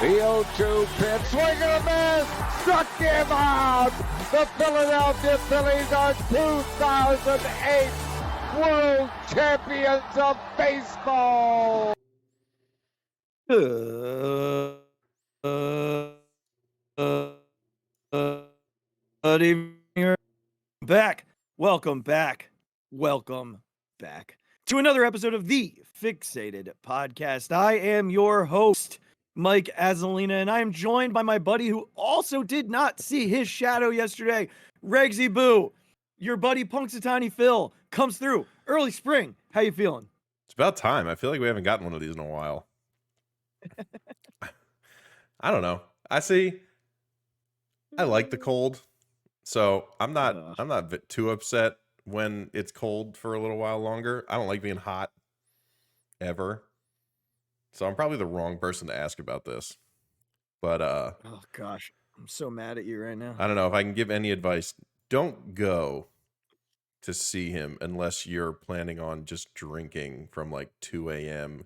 The 0-2 pitch, swing and a miss, struck him out. The Philadelphia Phillies are 2008 World Champions of Baseball. Good evening. Welcome back to another episode of the Phixated Podcast. I am your host, Mike Azzolina, and I am joined by my buddy who also did not see his shadow yesterday, Regzy Boo. Your buddy Punxsutawney Phil comes through early spring. How you feeling? It's about time. I feel like we haven't gotten one of these in a while. I don't know. I like the cold, so I'm not too upset when it's cold for a little while longer. I don't like being hot ever. So I'm probably the wrong person to ask about this. But oh gosh, I'm so mad at you right now. I don't know if I can give any advice. Don't go to see him unless you're planning on just drinking from like 2 a.m.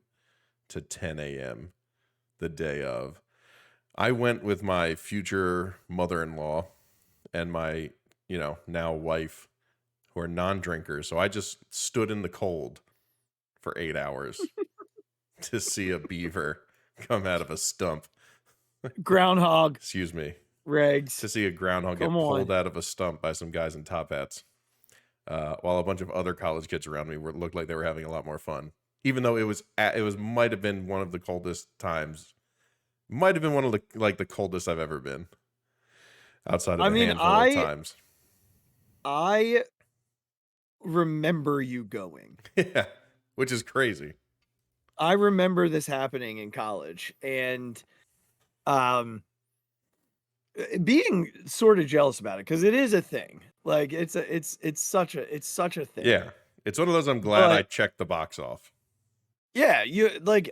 to 10 a.m. the day of. I went with my future mother-in-law and my, now wife, who are non-drinkers. So I just stood in the cold for 8 hours to see a beaver come out of a stump. Groundhog. Excuse me. Regz. To see a groundhog get pulled out of a stump by some guys in top hats. While a bunch of other college kids around me looked like they were having a lot more fun. Even though it might have been one of the coldest times. Might have been one of the coldest I've ever been. Outside of a handful of times. I remember you going. Yeah, which is crazy. I remember this happening in college and being sort of jealous about it because it is a thing. Like it's such a thing. Yeah. It's one of those I'm glad I checked the box off. Yeah,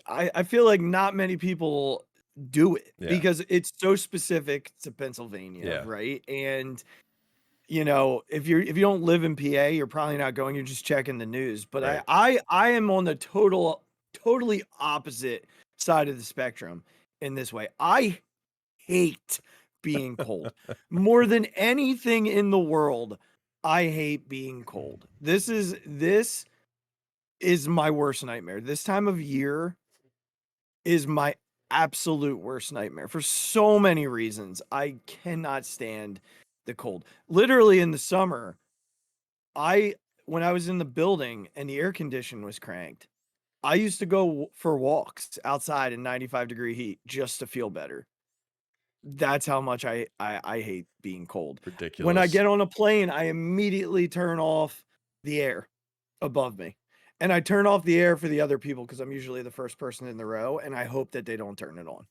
I feel like not many people do it because it's so specific to Pennsylvania, right? And if you don't live in PA, you're probably not going, you're just checking the news. But right. I am on the totally opposite side of the spectrum in this way. I hate being cold. More than anything in the world, I hate being cold. This is my worst nightmare. This time of year is my absolute worst nightmare for so many reasons. I cannot stand the cold. Literally in the summer, when I was in the building and the air condition was cranked, I used to go for walks outside in 95-degree heat just to feel better. That's how much I hate being cold. Ridiculous. When I get on a plane, I immediately turn off the air above me. And I turn off the air for the other people because I'm usually the first person in the row, and I hope that they don't turn it on.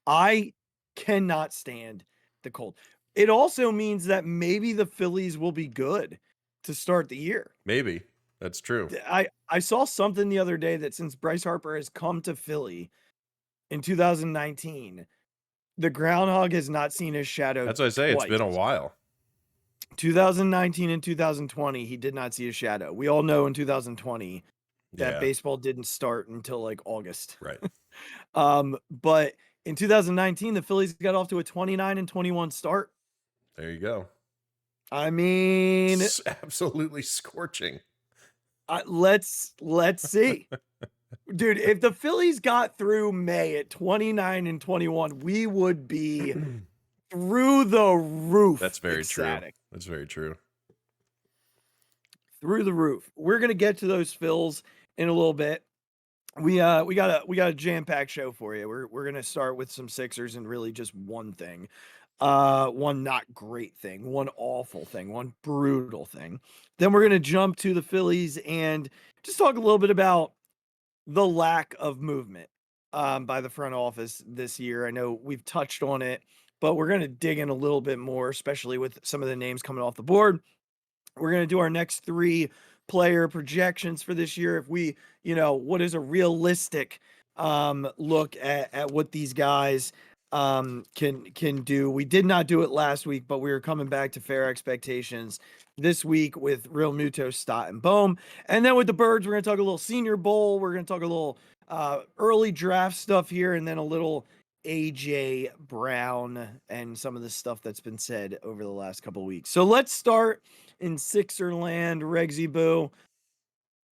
I cannot stand the cold. It also means that maybe the Phillies will be good to start the year. Maybe. That's true. I saw something the other day that since Bryce Harper has come to Philly in 2019, the groundhog has not seen his shadow. That's what I say. Twice. It's been a while. 2019 and 2020, he did not see his shadow. We all know in 2020 that baseball didn't start until like August. Right. But in 2019, the Phillies got off to a 29-21 start. There you go. I mean, it's absolutely scorching. Let's see. Dude, if the Phillies got through May at 29-21, we would be through the roof. That's very true. That's very true. Through the roof. We're gonna get to those Phils in a little bit. We got a jam-packed show for you. We're gonna start with some Sixers and really just one thing. One not great thing, one awful thing, one brutal thing. Then we're gonna jump to the Phillies and just talk a little bit about the lack of movement by the front office this year. I know we've touched on it, but we're going to dig in a little bit more, especially with some of the names coming off the board. We're going to do our next 3 player projections for this year. If we, what is a realistic look at what these guys can do. We did not do it last week, but we are coming back to fair expectations this week with Real Muto, Stott, and Bohm. And then with the Birds, we're going to talk a little Senior Bowl. We're going to talk a little early draft stuff here, and then a little AJ Brown and some of the stuff that's been said over the last couple of weeks. So let's start in Sixer land, Regzy Boo.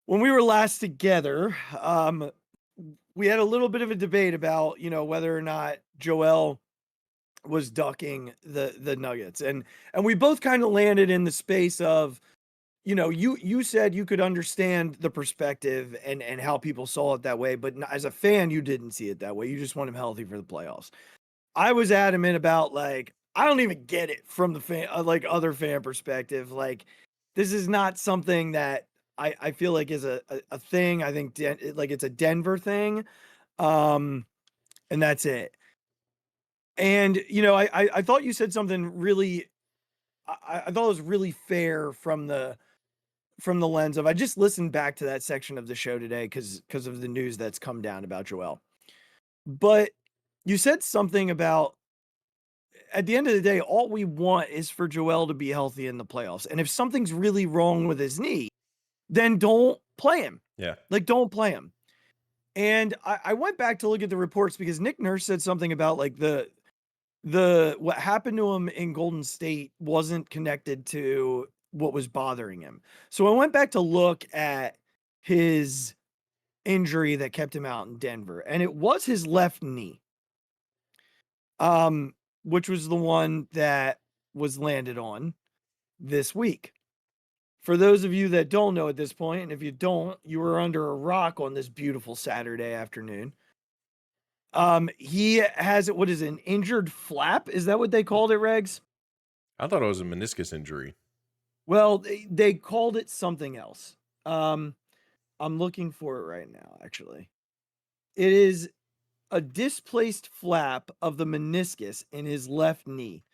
When we were last together, we had a little bit of a debate about, whether or not Joel was ducking the Nuggets. And we both kind of landed in the space of, you said you could understand the perspective and how people saw it that way, but as a fan, you didn't see it that way. You just want him healthy for the playoffs. I was adamant about, like, I don't even get it from the fan, other fan perspective. Like, this is not something that I feel like is a thing. I think it's a Denver thing. And that's it. And, I thought you said something really, I thought it was really fair from the lens of, I just listened back to that section of the show today because of the news that's come down about Joel. But you said something about, at the end of the day, all we want is for Joel to be healthy in the playoffs. And if something's really wrong with his knee, then don't play him. Yeah. Like, don't play him. And I went back to look at the reports because Nick Nurse said something about, like, what happened to him in Golden State wasn't connected to what was bothering him. So I went back to look at his injury that kept him out in Denver, and it was his left knee, which was the one that was landed on this week. For those of you that don't know at this point, and if you don't, you were under a rock on this beautiful Saturday afternoon. He has, what is it, an injured flap? Is that what they called it, Regs? I thought it was a meniscus injury. Well, they called it something else. I'm looking for it right now, actually. It is a displaced flap of the meniscus in his left knee.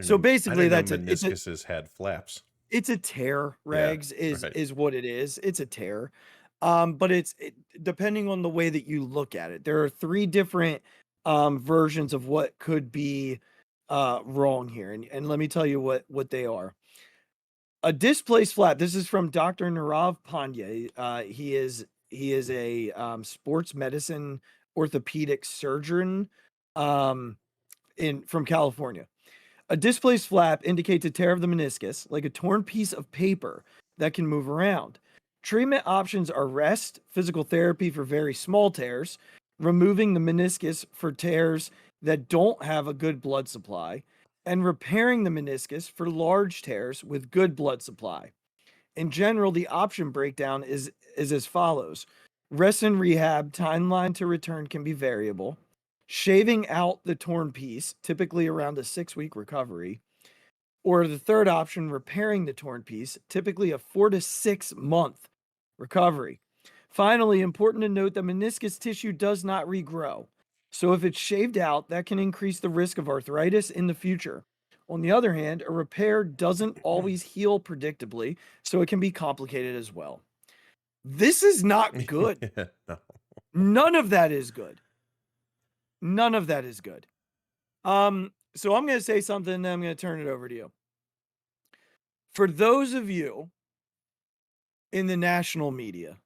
So basically, meniscuses had flaps. It's a tear, Regs, is what it is. It's a tear. But it's depending on the way that you look at it. There are 3 different versions of what could be wrong here. And let me tell you what they are. A displaced flap. This is from Dr. Nirav Pandya. He is a sports medicine orthopedic surgeon from California. A displaced flap indicates a tear of the meniscus, like a torn piece of paper that can move around. Treatment options are rest, physical therapy for very small tears, removing the meniscus for tears that don't have a good blood supply, and repairing the meniscus for large tears with good blood supply. In general, the option breakdown is as follows. Rest and rehab, timeline to return can be variable. Shaving out the torn piece, typically around a 6-week recovery. Or the third option, repairing the torn piece, typically a 4 to 6 month recovery. Finally, important to note that meniscus tissue does not regrow. So if it's shaved out, that can increase the risk of arthritis in the future. On the other hand, a repair doesn't always heal predictably, so it can be complicated as well. This is not good. No. None of that is good. None of that is good. So I'm going to say something, and then I'm going to turn it over to you. For those of you in the national media,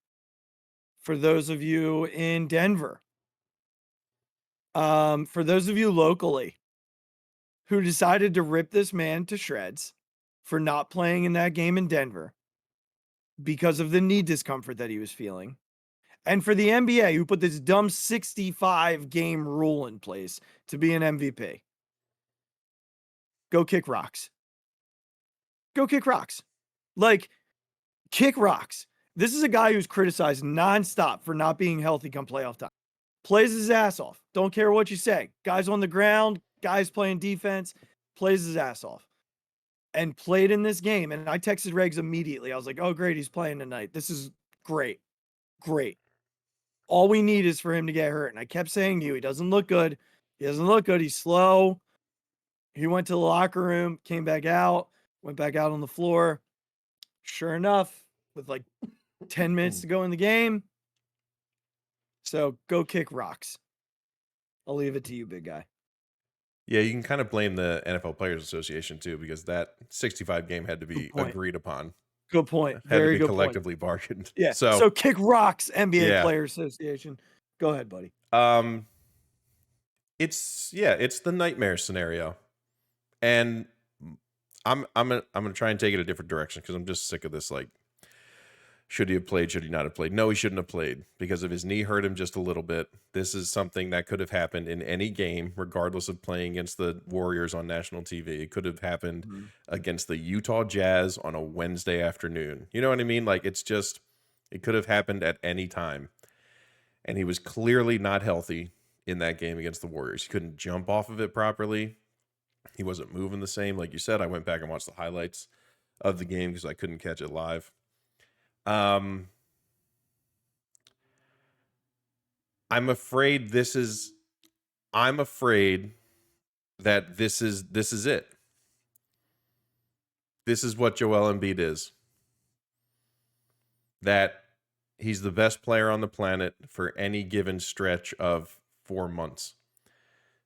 for those of you in Denver, for those of you locally who decided to rip this man to shreds for not playing in that game in Denver because of the knee discomfort that he was feeling, and for the NBA who put this dumb 65 game rule in place to be an MVP, go kick rocks. Go kick rocks. Like, kick rocks. This is a guy who's criticized nonstop for not being healthy come playoff time. Plays his ass off. Don't care what you say. Guys on the ground, guys playing defense, plays his ass off. And played in this game. And I texted Regz immediately. I was like, oh, great, he's playing tonight. This is great. Great. All we need is for him to get hurt. And I kept saying to you, he doesn't look good. He doesn't look good. He's slow. He went to the locker room, came back out, went back out on the floor. Sure enough, with like 10 minutes to go in the game. So go kick rocks. I'll leave it to you, big guy. Yeah, you can kind of blame the NFL Players Association too, because that 65 game had to be agreed upon. Good point. Had Very to be good collectively point. bargained. Yeah. So kick rocks, NBA Yeah. Players Association. Go ahead, buddy. It's the nightmare scenario, and I'm gonna try and take it a different direction because I'm just sick of this. Like, should he have played? Should he not have played? No, he shouldn't have played because if his knee hurt him just a little bit, this is something that could have happened in any game, regardless of playing against the Warriors on national TV. It could have happened against the Utah Jazz on a Wednesday afternoon. You know what I mean? Like, it could have happened at any time. And he was clearly not healthy in that game against the Warriors. He couldn't jump off of it properly. He wasn't moving the same. Like you said, I went back and watched the highlights of the game because I couldn't catch it live. I'm afraid that this is it. This is what Joel Embiid is. That he's the best player on the planet for any given stretch of 4 months.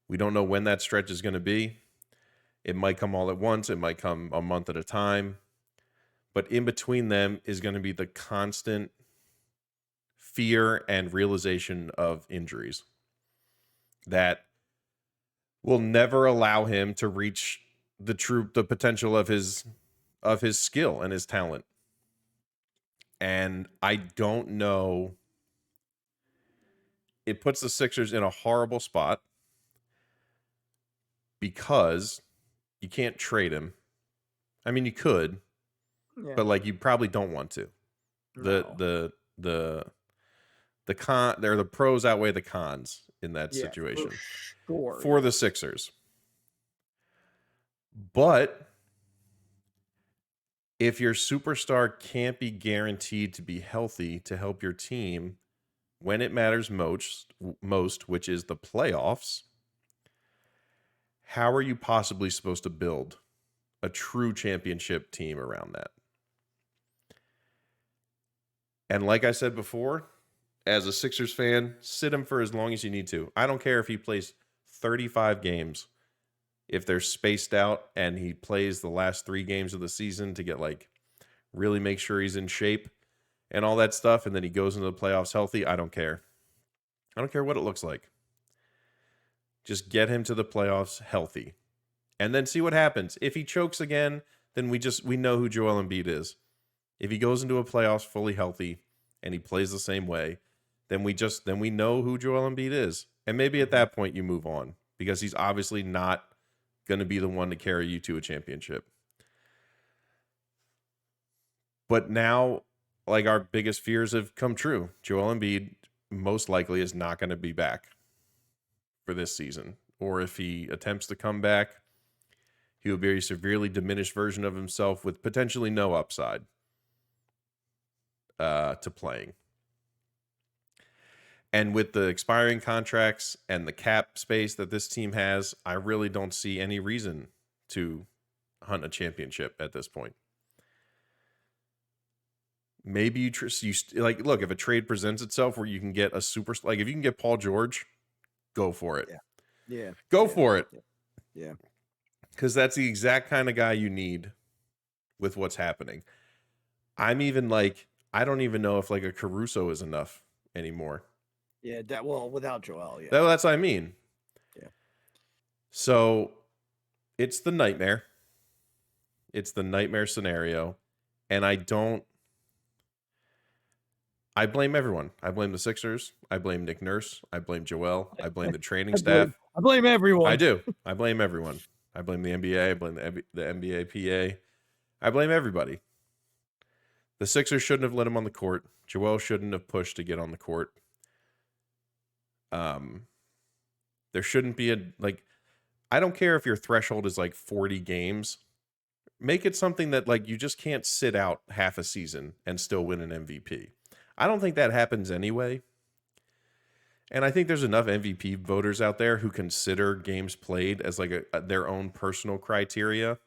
We don't know when that stretch is going to be. It might come all at once. It might come a month at a time. But in between them is going to be the constant fear and realization of injuries that will never allow him to reach the potential of his skill and his talent. And I don't know. It puts the Sixers in a horrible spot because you can't trade him. I mean, you could, but like you probably don't want to. No. The pros outweigh the cons in that situation for the Sixers. But if your superstar can't be guaranteed to be healthy to help your team when it matters most, which is the playoffs, how are you possibly supposed to build a true championship team around that? And like I said before, as a Sixers fan, sit him for as long as you need to. I don't care if he plays 35 games. If they're spaced out and he plays the last 3 games of the season to get really make sure he's in shape and all that stuff, and then he goes into the playoffs healthy, I don't care. I don't care what it looks like. Just get him to the playoffs healthy. And then see what happens. If he chokes again, then we know who Joel Embiid is. If he goes into a playoffs fully healthy and he plays the same way, then we know who Joel Embiid is. And maybe at that point you move on because he's obviously not going to be the one to carry you to a championship. But now, our biggest fears have come true. Joel Embiid most likely is not going to be back for this season. Or if he attempts to come back, he will be a severely diminished version of himself with potentially no upside to playing. And with the expiring contracts and the cap space that this team has, I really don't see any reason to hunt a championship at this point. Maybe you look, if a trade presents itself where you can get a super, if you can get Paul George, go for it. Yeah. Go for it. Yeah. Because that's the exact kind of guy you need with what's happening. I'm even I don't even know if a Caruso is enough anymore. Yeah, without Joel, yeah. That's what I mean. Yeah. So it's the nightmare. It's the nightmare scenario. And I blame everyone. I blame the Sixers. I blame Nick Nurse. I blame Joel. I blame the training staff. I blame everyone. I do. I blame everyone. I blame the NBA. I blame the NBA PA. I blame everybody. The Sixers shouldn't have let him on the court. Joel shouldn't have pushed to get on the court. There shouldn't be I don't care if your threshold is 40 games. Make it something that you just can't sit out half a season and still win an MVP. I don't think that happens anyway. And I think there's enough MVP voters out there who consider games played as their own personal criteria.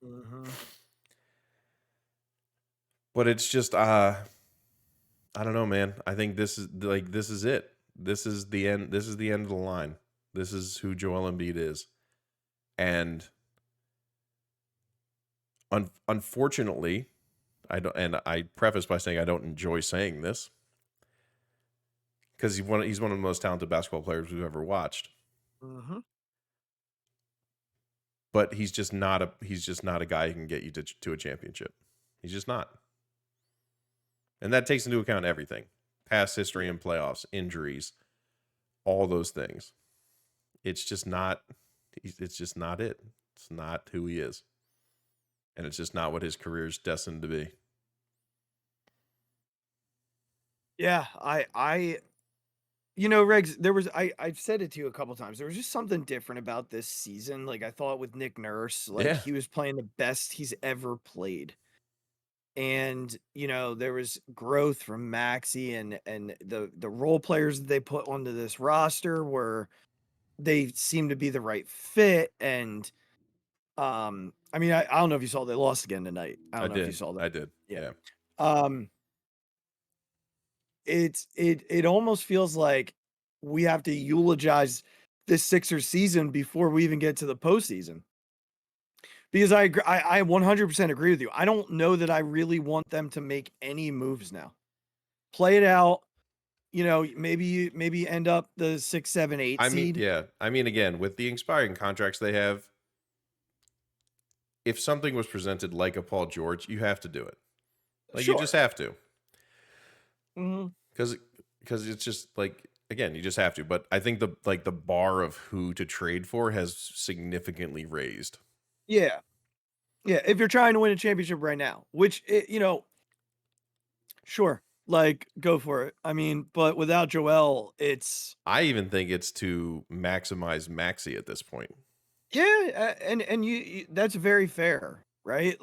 Mm-hmm. But it's just I don't know, man. I think this is it. This is the end. This is the end of the line. This is who Joel Embiid is. And unfortunately, I preface by saying I don't enjoy saying this. because he's one of the most talented basketball players we've ever watched. Mm-hmm. But he's just not a guy who can get you to a championship. He's just not. And that takes into account everything. Past history and playoffs, injuries, all those things. It's just not it. It's not who he is. And it's just not what his career is destined to be. Yeah, Regz, I've said it to you a couple times. There was just something different about this season. Like I thought with Nick Nurse, he was playing the best he's ever played. And, there was growth from Maxey and the role players that they put onto this roster were they seem to be the right fit. And I don't know if you saw they lost again tonight. I don't know if you saw that. I did. Yeah. It almost feels like we have to eulogize this Sixers season before we even get to the postseason. Because I 100% agree with you. I don't know that I really want them to make any moves now. Play it out. Maybe end up the 6, 7, 8 seed. Again, with the expiring contracts they have, if something was presented like a Paul George, you have to do it. Sure. You just have to. Mm-hmm. Because it's just again, you just have to. But I think the bar of who to trade for has significantly raised. Yeah. Yeah. If you're trying to win a championship right now, which, sure, go for it. But without Joel, I even think it's to maximize Maxey at this point. Yeah. And you that's very fair, right?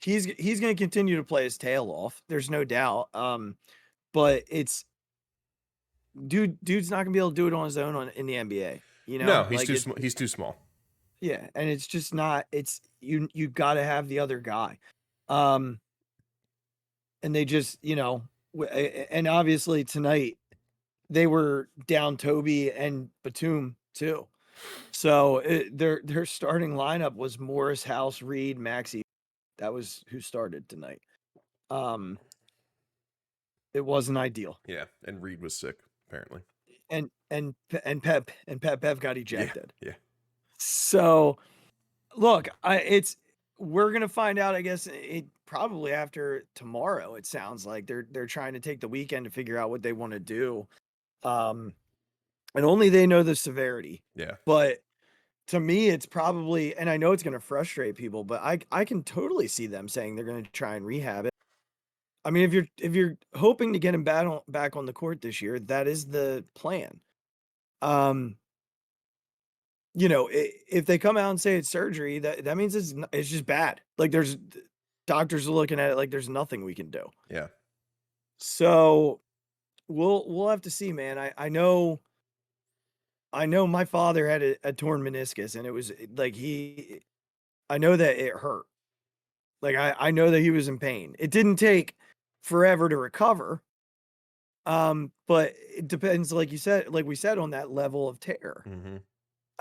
He's going to continue to play his tail off. There's no doubt. But dude's not going to be able to do it on his own in the NBA. No, he's too small. Yeah, and it's just not. It's you got to have the other guy, and they just and obviously tonight they were down Toby and Batum too, so their starting lineup was Morris, House, Reed, Maxey. That was who started tonight. It wasn't ideal. Yeah, and Reed was sick apparently, and Pep got ejected. Yeah. So, look, we're gonna find out. I guess it probably after tomorrow. It sounds like they're trying to take the weekend to figure out what they want to do, and only they know the severity. Yeah. But to me, it's probably, and I know it's gonna frustrate people, but I can totally see them saying they're gonna try and rehab it. If you're hoping to get him back on the court this year, that is the plan. If they come out and say it's surgery, that means it's just bad. There's doctors are looking at it like there's nothing we can do. Yeah. So we'll have to see, man. I know my father had a torn meniscus, and it was I know that it hurt. I know that he was in pain. It didn't take forever to recover. But it depends, like we said, on that level of tear. Mm-hmm.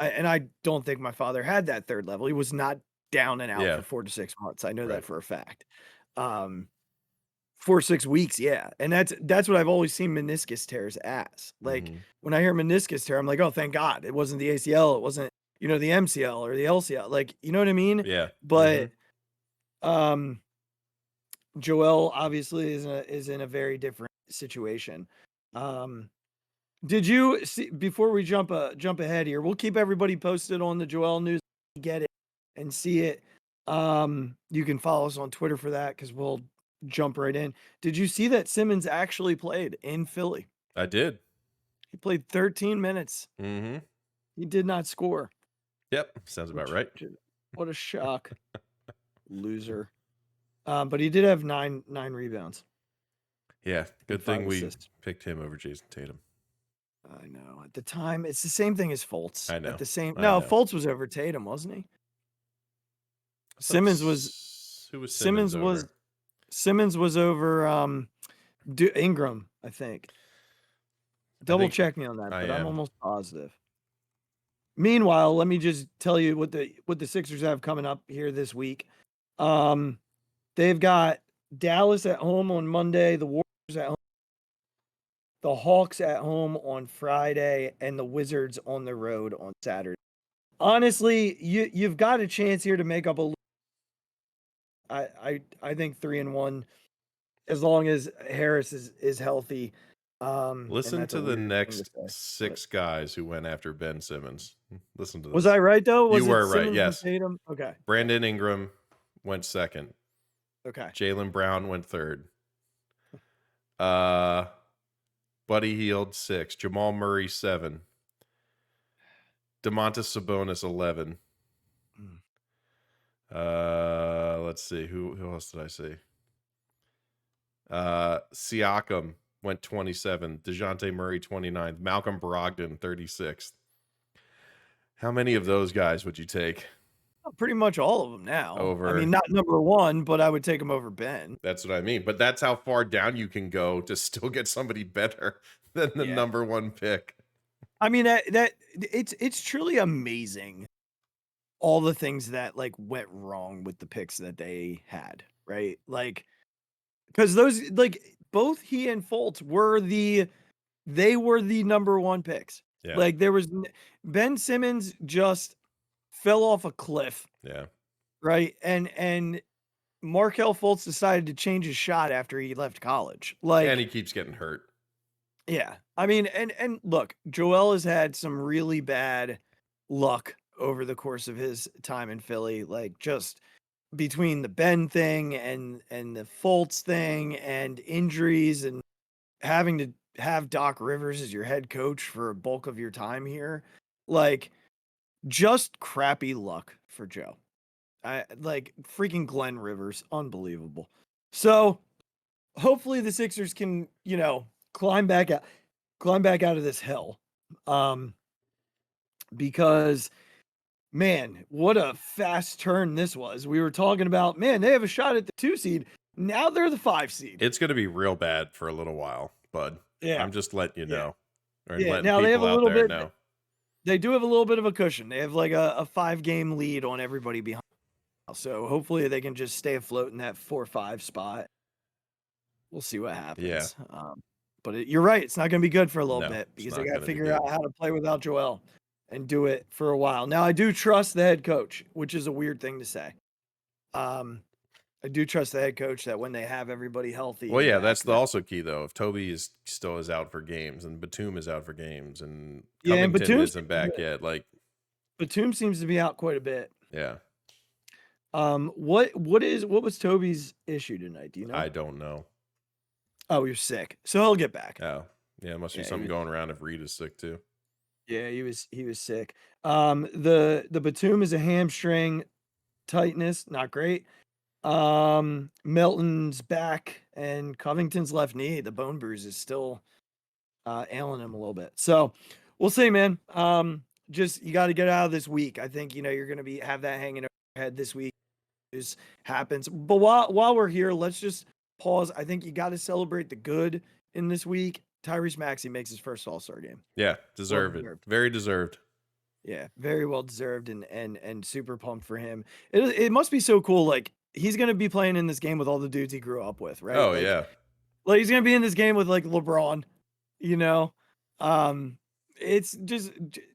I don't think my father had that third level. He was not down and out for 4 to 6 months. I know that for a fact. 4 or 6 weeks, yeah. And that's what I've always seen meniscus tears as. When I hear meniscus tear, I'm like, oh, thank God. It wasn't the ACL. It wasn't, the MCL or the LCL. You know what I mean? Yeah. But Joel obviously is in a very different situation. Did you see, before we jump ahead here, we'll keep everybody posted on the Joel news, get it and see it. You can follow us on Twitter for that, because we'll jump right in. Did you see that Simmons actually played in Philly? I did. He played 13 minutes. Mm-hmm. He did not score. Yep. Sounds about right. What a shock. Loser. But he did have nine rebounds. Yeah. Good thing we picked him over Jason Tatum. I know. At the time, it's the same thing as Fultz. I know. Fultz was over Tatum, wasn't he? Simmons was. Who was Simmons over? Simmons was over Ingram, I think. Double check me on that, but I'm almost positive. Meanwhile, let me just tell you what the Sixers have coming up here this week. They've got Dallas at home on Monday, the Warriors at home the Hawks at home on Friday, and the Wizards on the road on Saturday. Honestly, you've got a chance here to make up a. I think 3-1, as long as Harris is healthy. And Listen that's a to the weird thing to next say, 6 guys who went after Ben Simmons. Listen to this. Was I right though? Was You it were right, Simmons and yes. Tatum? Okay. Brandon Ingram went second. Okay. Jaylen Brown went third. Buddy Hield 6. Jamal Murray 7. Domantas Sabonis 11. Let's see. Who else did I see? Siakam went 27. DeJounte Murray 29th. Malcolm Brogdon 36th. How many of those guys would you take? Pretty much all of them now. Over. I mean, not number 1, but I would take him over Ben. That's what I mean. But that's how far down you can go to still get somebody better than the number 1 pick. I mean, that it's truly amazing all the things that like went wrong with the picks that they had, right? Like, because those, like, both he and Fultz were the number 1 picks. Yeah. Like, there was Ben Simmons just fell off a cliff. Yeah. Right. And Markelle Fultz decided to change his shot after he left college. Like, and he keeps getting hurt. Yeah. I mean, and look, Joel has had some really bad luck over the course of his time in Philly, like just between the Ben thing and the Fultz thing and injuries and having to have Doc Rivers as your head coach for a bulk of your time here. Like, just crappy luck for Joe. I like freaking Glenn Rivers, unbelievable. So hopefully the Sixers can, climb back out of this hell. Because man, what a fast turn this was. We were talking about, man, they have a shot at the 2 seed. Now they're the 5 seed. It's going to be real bad for a little while, bud. Yeah. I'm just letting you know. Or Yeah. letting Now people they have a out little there bit. know. They do have a little bit of a cushion. They have like a 5-game lead on everybody behind. So hopefully they can just stay afloat in that 4-5 spot. We'll see what happens. Yeah. But you're right. It's not going to be good for a little No, bit it's because not they got to gonna be figure out good. how to play without Joel and do it for a while. Now, I do trust the head coach, which is a weird thing to say. I do trust the head coach that when they have everybody healthy. Well, yeah, back, that's also key though. If Toby still is out for games and Batum is out for games and and Covington Batum isn't back yet, like Batum seems to be out quite a bit. yeah. What was Toby's issue tonight? Do you know? I don't know. Oh, you're sick. So he'll get back. Oh, yeah, must be something going around if Reed is sick too. Yeah, he was sick. The Batum is a hamstring tightness, not great. Melton's back and Covington's left knee, the bone bruise is still ailing him a little bit. So we'll see, man. Just you got to get out of this week. I think you're going to have that hanging over your head this week. This happens. But while we're here, let's just pause. I think you got to celebrate the good in this week. Tyrese Maxey makes his first All-Star game. Yeah, deserved. Very deserved. Yeah, very well deserved and super pumped for him. It must be so cool. Like, he's going to be playing in this game with all the dudes he grew up with, right? Oh, like, yeah. Like, he's going to be in this game with, like, LeBron, It's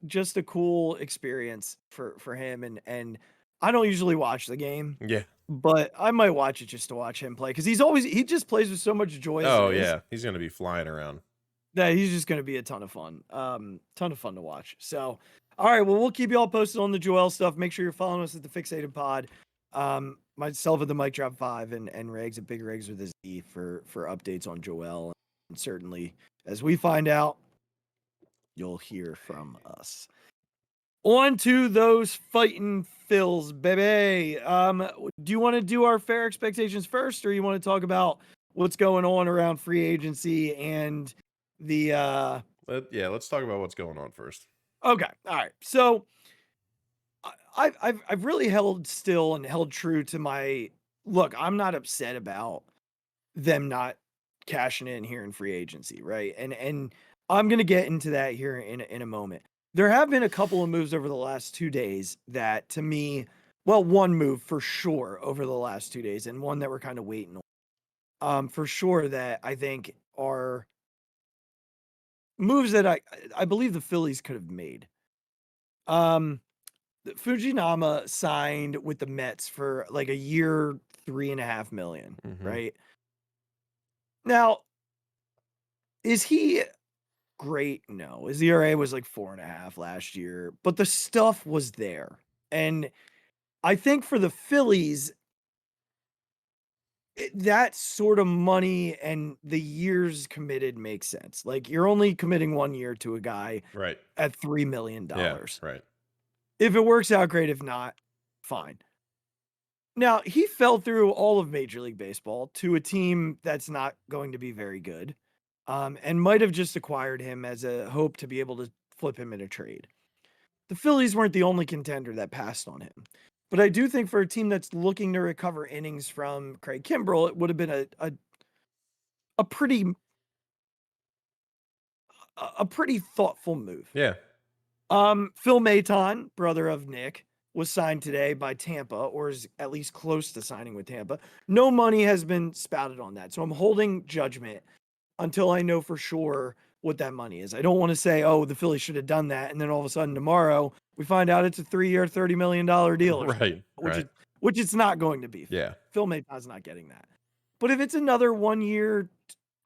just a cool experience for him. And I don't usually watch the game. Yeah. But I might watch it just to watch him play because he just plays with so much joy. Oh, yeah. He's going to be flying around. Yeah, he's just going to be a ton of fun. Ton of fun to watch. So, all right, well, we'll keep you all posted on the Joel stuff. Make sure you're following us at the Phixated Pod. Myself at the Mic Drop 5 and Regz at Big Regz with a Z for updates on Joel. And certainly, as we find out, you'll hear from us. On to those fighting Phils, baby. Do you want to do our fair expectations first, or you want to talk about what's going on around free agency and the let's talk about what's going on first. Okay. All right. So I've really held still and held true to my look. I'm not upset about them not cashing in here in free agency, right? And I'm gonna get into that here in a moment. There have been a couple of moves over the last 2 days that, to me, well, one move for sure over the last 2 days, and one that we're kind of waiting on, for sure, that I think are moves that I believe the Phillies could have made. Fujinama signed with the Mets for like a year, $3.5 million, right? Now, is he great? No. His ERA was like 4.5 last year, but the stuff was there. And I think for the Phillies, that sort of money and the years committed makes sense. Like you're only committing 1 year to a guy right at $3 million. Yeah, right. If it works out, great. If not, fine. Now, he fell through all of Major League Baseball to a team that's not going to be very good, and might have just acquired him as a hope to be able to flip him in a trade. The Phillies weren't the only contender that passed on him. But I do think for a team that's looking to recover innings from Craig Kimbrell, it would have been a pretty thoughtful move. Yeah. Phil Maton, brother of Nick, was signed today by Tampa, or is at least close to signing with Tampa. No money has been spouted on that. So I'm holding judgment until I know for sure what that money is. I don't want to say, oh, the Phillies should have done that. And then all of a sudden tomorrow we find out it's a 3-year, $30 million deal. Which it's not going to be. Yeah. Phil Maton's not getting that. But if it's another 1 year,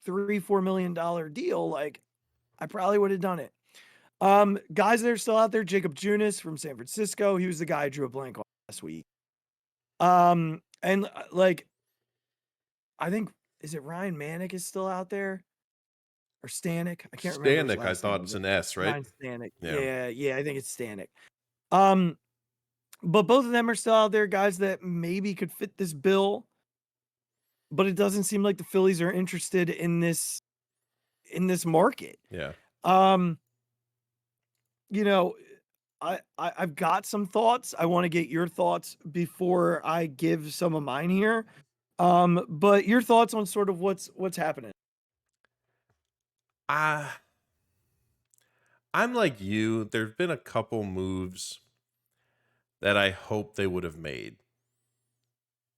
$3-4 million deal, like I probably would have done it. Guys that are still out there, Jacob Junis from San Francisco. He was the guy I drew a blank on last week. And like, I think, is it Ryan Manick is still out there? Or Stanek? I can't remember. Stanek, I thought it's an S, right? Ryan Stanek. Yeah, I think it's Stanek. But both of them are still out there, guys that maybe could fit this bill. But it doesn't seem like the Phillies are interested in this market. Yeah. You know, I've got some thoughts. I want to get your thoughts before I give some of mine here. But your thoughts on sort of what's happening. I'm like you. There've been a couple moves that I hope they would have made.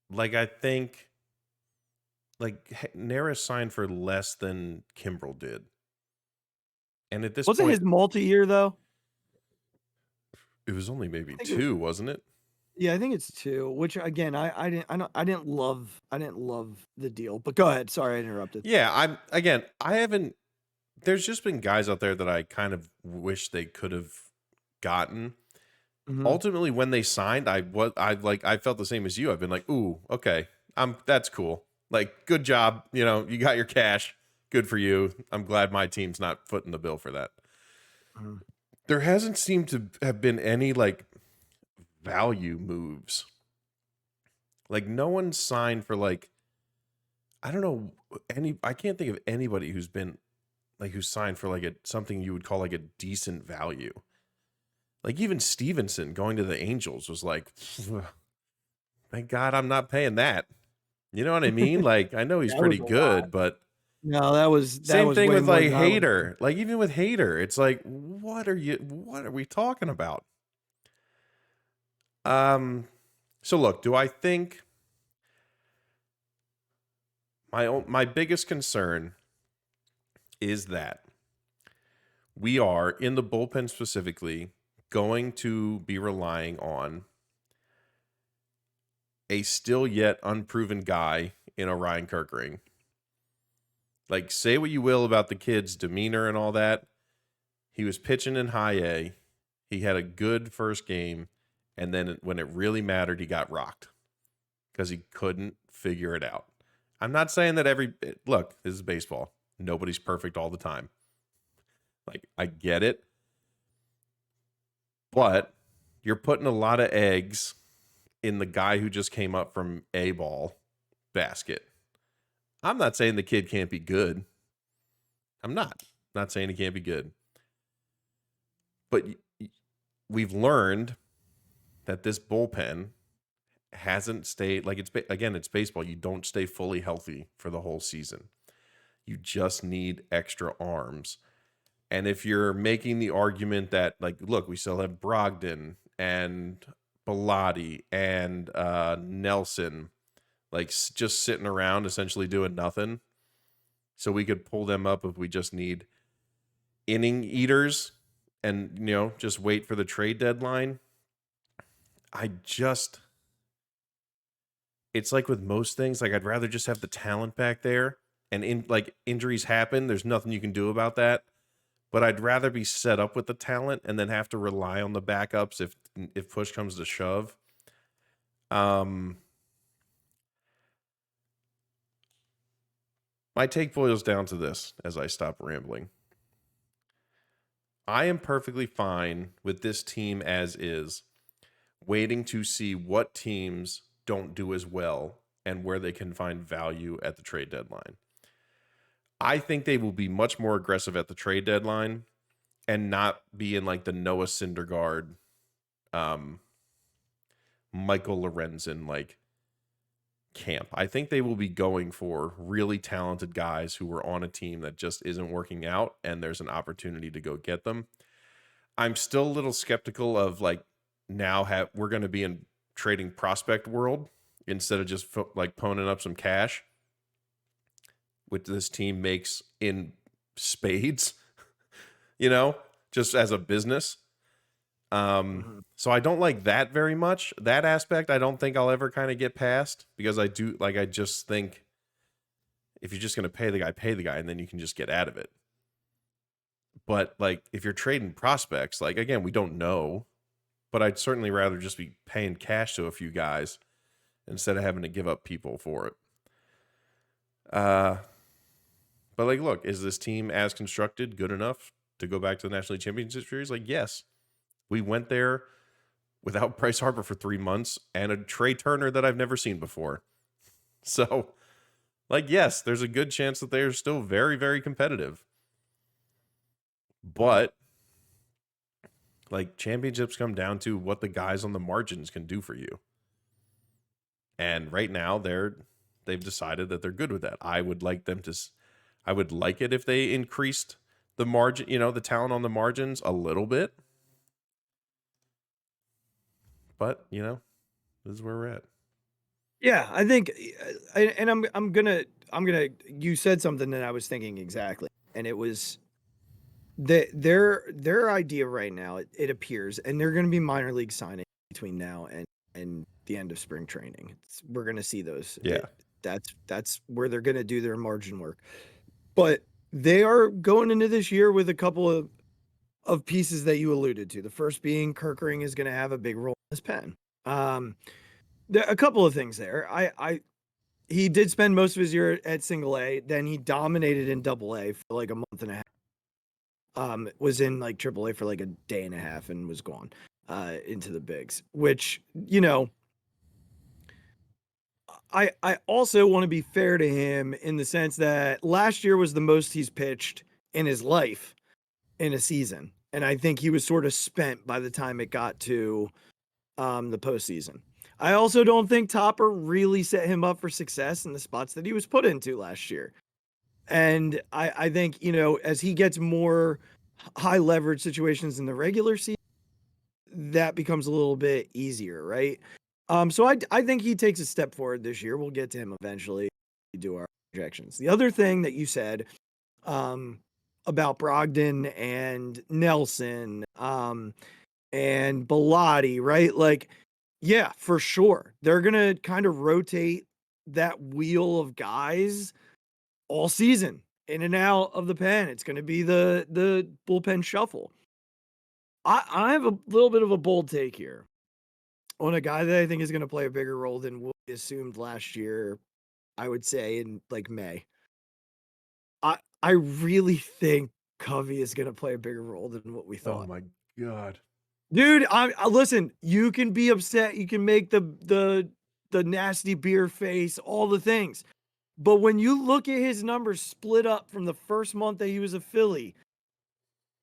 Like I think like Neris signed for less than Kimbrell did. And at this wasn't point, his multi-year though? It was only maybe 2, wasn't it? Yeah, I think it's 2, which again, I didn't love the deal. But go ahead. Sorry, I interrupted. Yeah, I haven't. There's just been guys out there that I kind of wish they could have gotten. Ultimately, when they signed, I felt the same as you. I've been like, ooh, okay, that's cool. Like, good job. You know, you got your cash. Good for you. I'm glad my team's not footing the bill for that. There hasn't seemed to have been any like value moves. Like no one signed for like, I don't know I can't think of anybody who's been like, who signed for like something you would call like a decent value. Like even Stevenson going to the Angels was like, thank God I'm not paying that. You know what I mean? Like I know he's pretty good, but no, that was same thing with like Hader. Like even with Hader, it's like, what are we talking about? So look, do I think my biggest concern is that we are in the bullpen specifically going to be relying on a still yet unproven guy in Orion Kerkering. Like, say what you will about the kid's demeanor and all that. He was pitching in high A. He had a good first game. And then when it really mattered, he got rocked because he couldn't figure it out. I'm not saying that look, this is baseball. Nobody's perfect all the time. Like, I get it. But you're putting a lot of eggs in the guy who just came up from A ball basket. I'm not saying the kid can't be good. I'm not saying he can't be good. But we've learned that this bullpen hasn't stayed, like it's baseball. You don't stay fully healthy for the whole season. You just need extra arms. And if you're making the argument that, like, look, we still have Brogdon and Bilotti and Nelson, like just sitting around essentially doing nothing. So we could pull them up if we just need inning eaters and, just wait for the trade deadline. It's like with most things, like I'd rather just have the talent back there, and injuries happen. There's nothing you can do about that. But I'd rather be set up with the talent and then have to rely on the backups if push comes to shove. My take boils down to this as I stop rambling. I am perfectly fine with this team as is, waiting to see what teams don't do as well and where they can find value at the trade deadline. I think they will be much more aggressive at the trade deadline and not be in like the Noah Syndergaard, Michael Lorenzen like camp. I think they will be going for really talented guys who are on a team that just isn't working out, and there's an opportunity to go get them. I'm still a little skeptical of like we're going to be in trading prospect world instead of just like poning up some cash, which this team makes in spades, just as a business. So I don't like that very much. That aspect, I don't think I'll ever kind of get past, because I just think if you're just going to pay the guy, and then you can just get out of it. But like, if you're trading prospects, like, again, we don't know, but I'd certainly rather just be paying cash to a few guys instead of having to give up people for it. But like, look, is this team as constructed good enough to go back to the National League Championship Series? Like, yes. We went there without Bryce Harper for 3 months and a Trey Turner that I've never seen before. So, like, yes, there's a good chance that they're still very, very competitive. But, like, championships come down to what the guys on the margins can do for you. And right now, they've decided that they're good with that. I would like it if they increased the margin, the talent on the margins a little bit. But, this is where we're at. Yeah, I think, and I'm gonna, you said something that I was thinking exactly. And it was their idea right now, it appears, and they're going to be minor league signing between now and the end of spring training. We're going to see those. Yeah. That's where they're going to do their margin work. But they are going into this year with a couple of pieces that you alluded to. The first being Kerkering is going to have a big role in his pen. There a couple of things there. He did spend most of his year at single A. Then he dominated in double A for like a month and a half. Was in like triple A for like a day and a half and was gone into the bigs, which, I also want to be fair to him in the sense that last year was the most he's pitched in his life in a season. And I think he was sort of spent by the time it got to the postseason. I also don't think Topper really set him up for success in the spots that he was put into last year. And I think, as he gets more high leverage situations in the regular season, that becomes a little bit easier, right? So I think he takes a step forward this year. We'll get to him eventually. We do our projections. The other thing that you said about Brogdon and Nelson and Bilotti, right? Like, yeah, for sure. They're going to kind of rotate that wheel of guys all season in and out of the pen. It's going to be the bullpen shuffle. I have a little bit of a bold take here on a guy that I think is going to play a bigger role than what we assumed last year, I would say in like May. I really think Covey is going to play a bigger role than what we thought. Oh my God. Dude, I listen, you can be upset, you can make the nasty beer face, all the things. But when you look at his numbers split up from the first month that he was a Philly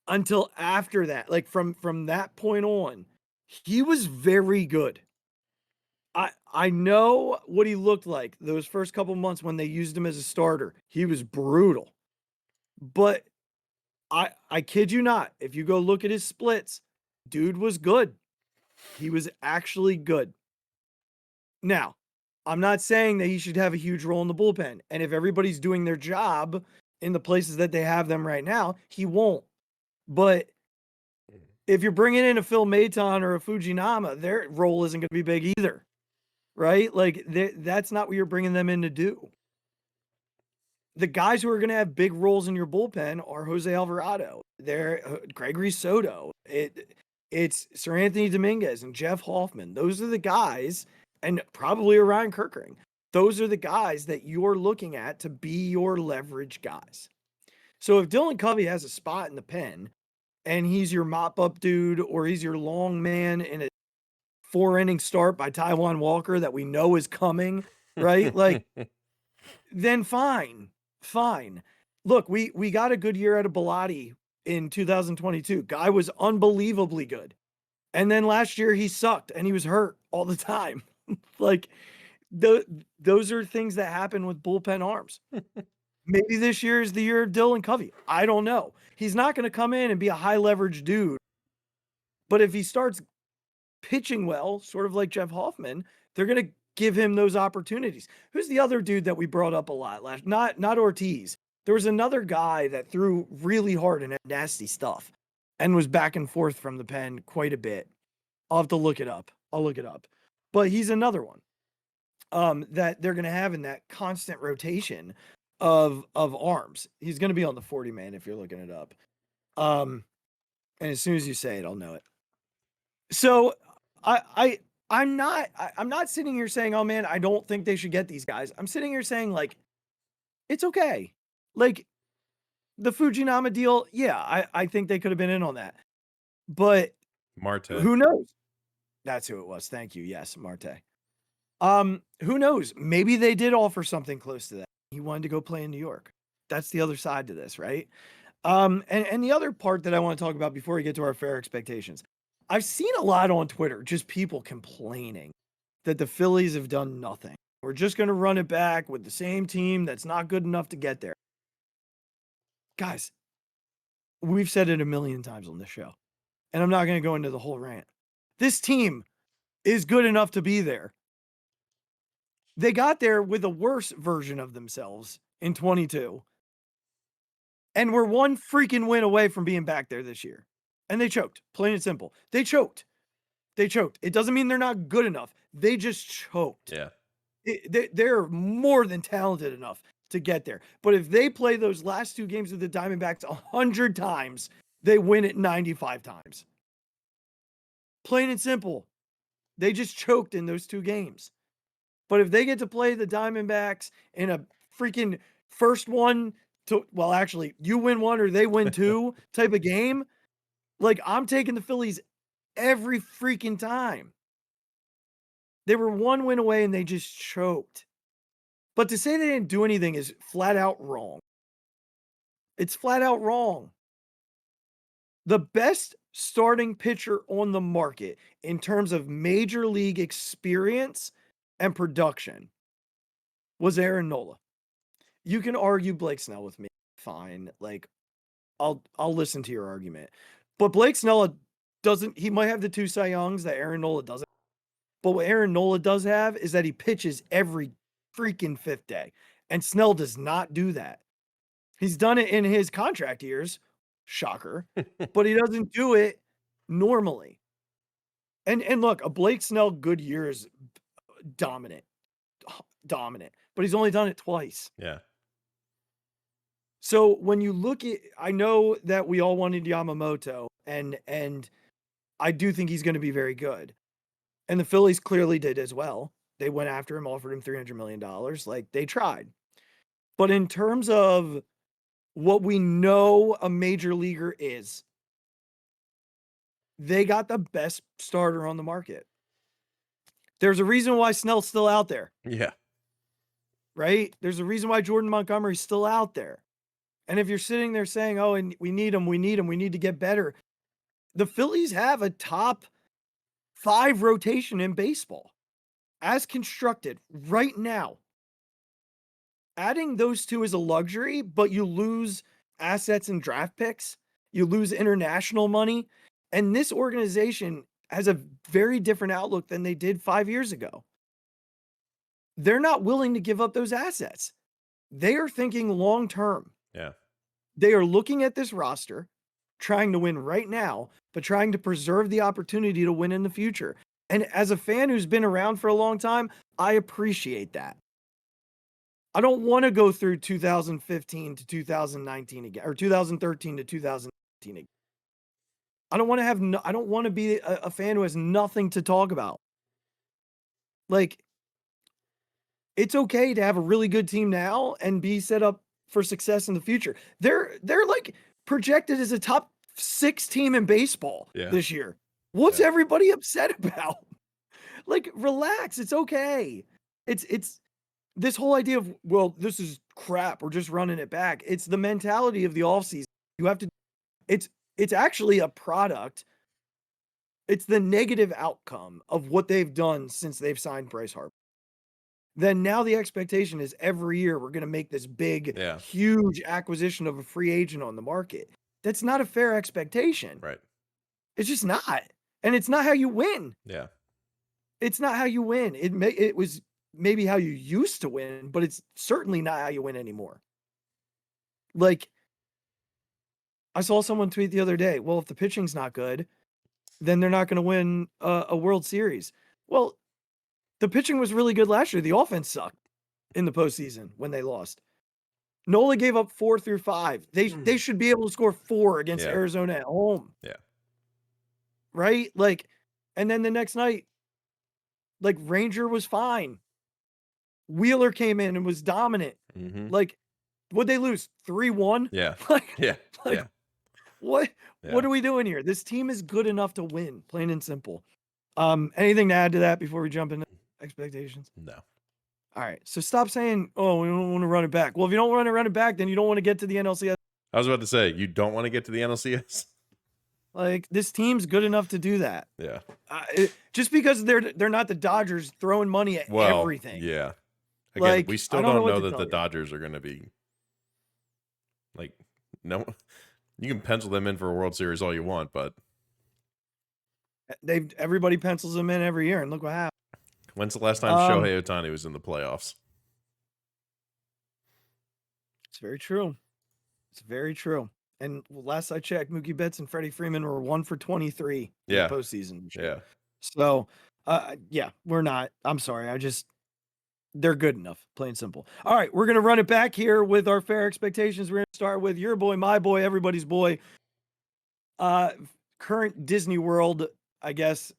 until after that, like from that point on, he was very good. I know what he looked like those first couple months when they used him as a starter. He was brutal. But I kid you not, if you go look at his splits, dude was good. He was actually good. Now, I'm not saying that he should have a huge role in the bullpen. And if everybody's doing their job in the places that they have them right now, he won't. But if you're bringing in a Phil Maton or a Fujinama, their role isn't going to be big either, right? Like that's not what you're bringing them in to do. The guys who are going to have big roles in your bullpen are Jose Alvarado, they're Gregory Soto, it's Sir Anthony Dominguez and Jeff Hoffman. Those are the guys, and probably Ryan Kerkering. Those are the guys that you're looking at to be your leverage guys. So if Dylan Covey has a spot in the pen and he's your mop-up dude or he's your long man in a 4-inning start by Taijuan Walker that we know is coming, right? Like, then fine. Look, we got a good year out of Bilotti in 2022. Guy was unbelievably good. And then last year he sucked and he was hurt all the time. Like, those are things that happen with bullpen arms. Maybe this year is the year of Dylan Covey. I don't know. He's not going to come in and be a high leverage dude. But if he starts pitching well, sort of like Jeff Hoffman, they're going to give him those opportunities. Who's the other dude that we brought up a lot last? Not Ortiz. There was another guy that threw really hard and had nasty stuff and was back and forth from the pen quite a bit. I'll have to look it up. I'll look it up. But he's another one that they're going to have in that constant rotation of arms. He's going to be on the 40-man if you're looking it up. And as soon as you say it, I'll know it. So I'm not sitting here saying, oh man, I don't think they should get these guys. I'm sitting here saying, like, it's okay. Like the Fujinama deal, yeah, I think they could have been in on that. But Marte, who knows? That's who it was. Thank you. Yes, Marte. Who knows? Maybe they did offer something close to that. He wanted to go play in New York. That's the other side to this, right? And the other part that I want to talk about before we get to our fair expectations. I've seen a lot on Twitter, just people complaining that the Phillies have done nothing. We're just going to run it back with the same team that's not good enough to get there. Guys, we've said it a million times on this show, and I'm not going to go into the whole rant. This team is good enough to be there. They got there with a worse version of themselves in 22, and we're one freaking win away from being back there this year. And they choked, plain and simple. They choked. It doesn't mean they're not good enough. They just choked. Yeah. They're more than talented enough to get there. But if they play those last two games with the Diamondbacks 100 times, they win it 95 times. Plain and simple. They just choked in those two games. But if they get to play the Diamondbacks in a freaking first one to, well, actually, you win one or they win two type of game, like, I'm taking the Phillies every freaking time. They were one win away and they just choked. But to say they didn't do anything is flat out wrong. It's flat out wrong. The best starting pitcher on the market in terms of major league experience and production was Aaron Nola. You can argue Blake Snell with me. Fine. Like, I'll listen to your argument. But Blake Snell he might have the two Cy Youngs that Aaron Nola doesn't. But what Aaron Nola does have is that he pitches every freaking fifth day. And Snell does not do that. He's done it in his contract years. Shocker. But he doesn't do it normally. And look, a Blake Snell good year is dominant. But he's only done it twice. Yeah. So when you look at, I know that we all wanted Yamamoto, and I do think he's going to be very good. And the Phillies clearly did as well. They went after him, offered him $300 million. Like, they tried. But in terms of what we know a major leaguer is, they got the best starter on the market. There's a reason why Snell's still out there. Yeah. Right? There's a reason why Jordan Montgomery's still out there. And if you're sitting there saying, oh, and we need him, we need to get better. The Phillies have a top 5 rotation in baseball as constructed right now. Adding those two is a luxury, but you lose assets and draft picks. You lose international money. And this organization has a very different outlook than they did 5 years ago. They're not willing to give up those assets. They are thinking long term. Yeah. They are looking at this roster trying to win right now, but trying to preserve the opportunity to win in the future. And as a fan who's been around for a long time, I appreciate that. I don't want to go through 2015 to 2019 again, or 2013 to 2019 again. I don't want to be a fan who has nothing to talk about. Like, it's okay to have a really good team now and be set up for success in the future. They're like projected as a top 6 team in baseball this year. What's everybody upset about? Like, relax. It's okay. It's this whole idea of, well, this is crap. We're just running it back. It's the mentality of the offseason. You have to, it's actually a product. It's the negative outcome of what they've done since they've signed Bryce Harper. Then now the expectation is every year we're going to make this big, huge acquisition of a free agent on the market. That's not a fair expectation. Right. It's just not. And it's not how you win. Yeah. It's not how you win. It was maybe how you used to win, but it's certainly not how you win anymore. Like, I saw someone tweet the other day, well, if the pitching's not good, then they're not going to win a World Series. Well, the pitching was really good last year. The offense sucked in the postseason when they lost. Nola gave up 4 through 5. They should be able to score 4 against Arizona at home. Yeah. Right? Like, and then the next night, like, Ranger was fine. Wheeler came in and was dominant. Mm-hmm. Like, what'd they lose? 3-1? Yeah. What are we doing here? This team is good enough to win, plain and simple. Anything to add to that before we jump into expectations? No. All right. So stop saying, oh, we don't want to run it back. Well, if you don't want to run it back, then you don't want to get to the NLCS. I was about to say, you don't want to get to the NLCS? Like, this team's good enough to do that. Yeah. Just because they're not the Dodgers throwing money at everything. Yeah. Again, like, we still don't know that the Dodgers are going to be, like, no. You can pencil them in for a World Series all you want, but everybody pencils them in every year, and look what happened. When's the last time Shohei Ohtani was in the playoffs? It's very true. It's very true. And last I checked, Mookie Betts and Freddie Freeman were 1 for 23 in the postseason. Yeah. So, we're not. I'm sorry. They're good enough, plain and simple. All right, we're going to run it back here with our fair expectations. We're going to start with your boy, my boy, everybody's boy. Current Disney World, I guess.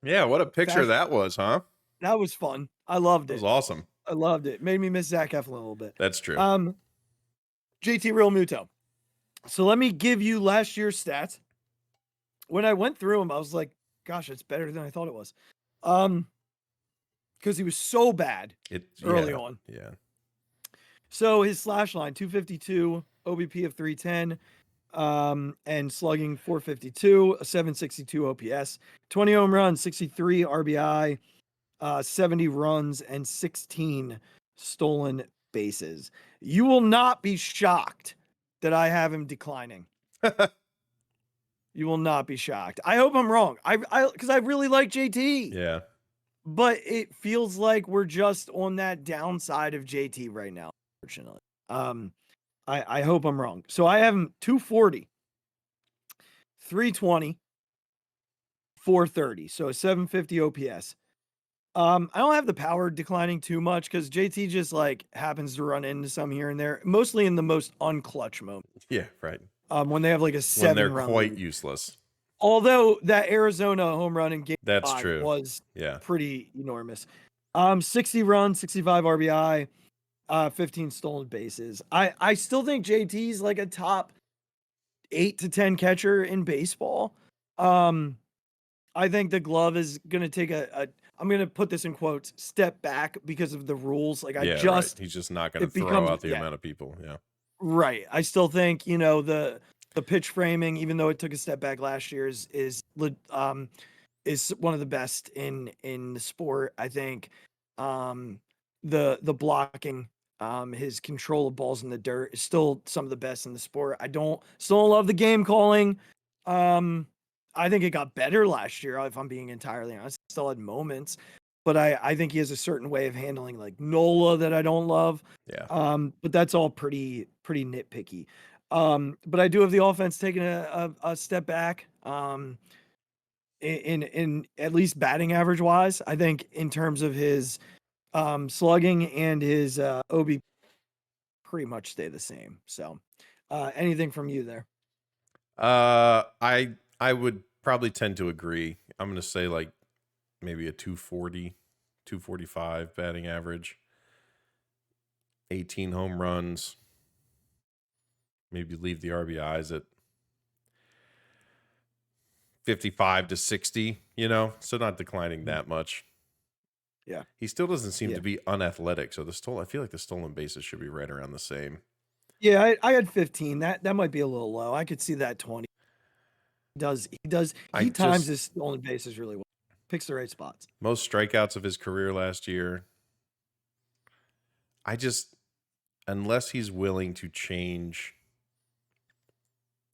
Yeah, what a picture that was, huh? That was fun. I loved it. It was awesome. I loved it. Made me miss Zach Eflin a little bit. That's true. JT Real Muto. So let me give you last year's stats. When I went through them, I was like, gosh, it's better than I thought it was. Because he was so bad early on. Yeah. So his slash line, 252, OBP of 310, and slugging 452, a 762 OPS, 20 home runs, 63 RBI, 70 runs, and 16 stolen bases. You will not be shocked that I have him declining. You will not be shocked. I hope I'm wrong. Because I really like JT. Yeah. But it feels like we're just on that downside of JT right now, unfortunately. I hope I'm wrong. So I have him 240, 320, 430. So a 750 OPS. I don't have the power declining too much because JT just like happens to run into some here and there, mostly in the most unclutch moment. Yeah, right. When they have like a 7 when they're run quite lead. Useless. Although that Arizona home run in game 5 was pretty enormous. 60 runs, 65 RBI, 15 stolen bases. I still think JT's like a top 8 to 10 catcher in baseball. I think the glove is going to take I'm going to put this in quotes, step back because of the rules. Like he's just not going to throw out the amount of people. Yeah. Right. I still think, the pitch framing, even though it took a step back last year, is one of the best in the sport. I think the blocking, his control of balls in the dirt is still some of the best in the sport. I still don't love the game calling. I think it got better last year, if I'm being entirely honest. Still had moments, but I think he has a certain way of handling like Nola that I don't love. Yeah. But that's all pretty nitpicky. But I do have the offense taking a step back. In at least batting average wise, I think in terms of his slugging and his OB pretty much stay the same. So, anything from you there? I would probably tend to agree. I'm going to say like maybe a 240, 245 batting average, 18 home runs. Maybe leave the RBIs at 55 to 60, so not declining that much. Yeah. He still doesn't seem to be unathletic. So I feel like the stolen bases should be right around the same. Yeah, I had 15. That might be a little low. I could see that 20. He times his stolen bases really well. Picks the right spots. Most strikeouts of his career last year. Unless he's willing to change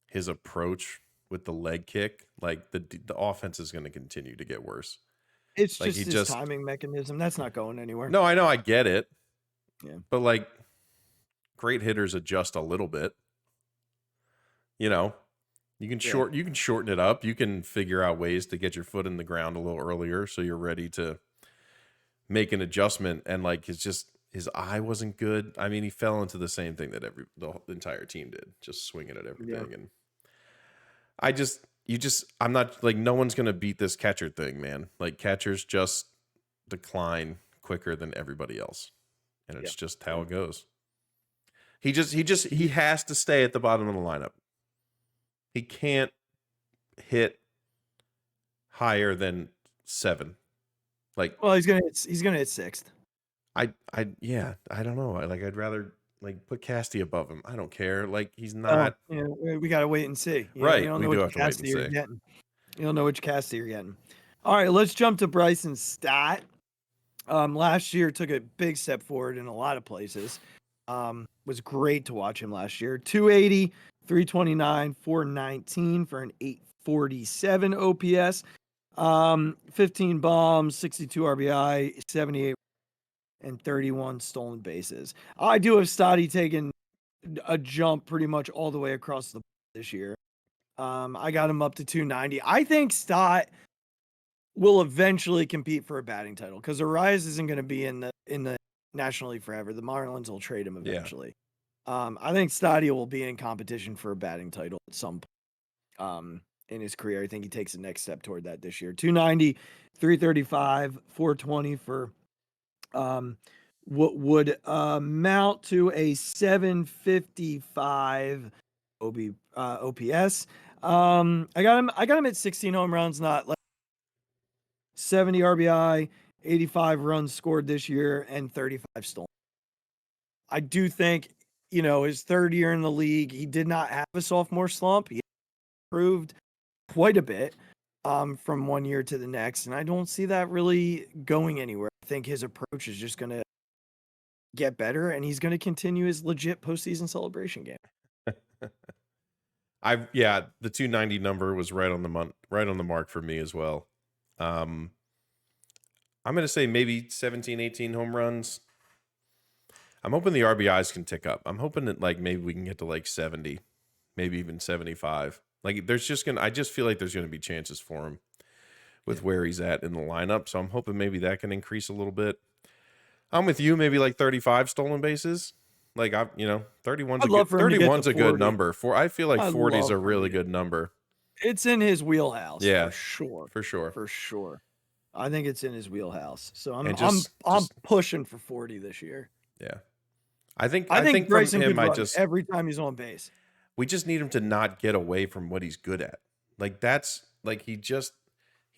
his approach with the leg kick, like the offense is going to continue to get worse. It's like his timing mechanism. That's not going anywhere. No, I know. I get it. Yeah. But like great hitters adjust a little bit. You can shorten it up. You can figure out ways to get your foot in the ground a little earlier so you're ready to make an adjustment. And like his eye wasn't good. I mean, he fell into the same thing that the entire team did, just swinging at everything. And I'm not like, no one's going to beat this catcher thing, man. Like catchers just decline quicker than everybody else. And it's just how it goes. He has to stay at the bottom of the lineup. He can't hit higher than 7. Like, well, he's gonna hit 6th. I don't know. I'd rather like put Casty above him. I don't care. Like he's not. We gotta wait and see. Right. You don't know which Casty you're getting. You don't know which Casty you're getting. All right, let's jump to Bryson's stat. Last year took a big step forward in a lot of places. Was great to watch him last year. 280, 329, 419 for an 847 OPS. 15 bombs, 62 RBI, 78 and 31 stolen bases. I do have Stotty taking a jump pretty much all the way across the board this year. I got him up to 290. I think Stott will eventually compete for a batting title because Arias isn't going to be in the National League forever. The Marlins will trade him eventually. I think Stotty will be in competition for a batting title at some point in his career. I think he takes the next step toward that this year. 290, 335, 420 for what would amount to a 755 OPS. I got him at 16 home runs, not like 70 RBI, 85 runs scored this year, and 35 stolen. I do think, his third year in the league, he did not have a sophomore slump. He improved quite a bit from one year to the next, and I don't see that really going anywhere. I think his approach is just going to get better, and he's going to continue his legit postseason celebration game. The 290 number was right on the mark for me as well. I'm going to say maybe 17, 18 home runs. I'm hoping the RBIs can tick up. I'm hoping that like maybe we can get to like 70, maybe even 75. Like I just feel like there's going to be chances for him with where he's at in the lineup. So I'm hoping maybe that can increase a little bit. I'm with you, maybe like 35 stolen bases. Like 31's a good number. I feel like 40 is a really good number. It's in his wheelhouse. Yeah, for sure. I think it's in his wheelhouse. So I'm pushing for 40 this year. Yeah. I think Bryson from him, every time he's on base. We just need him to not get away from what he's good at. Like that's like he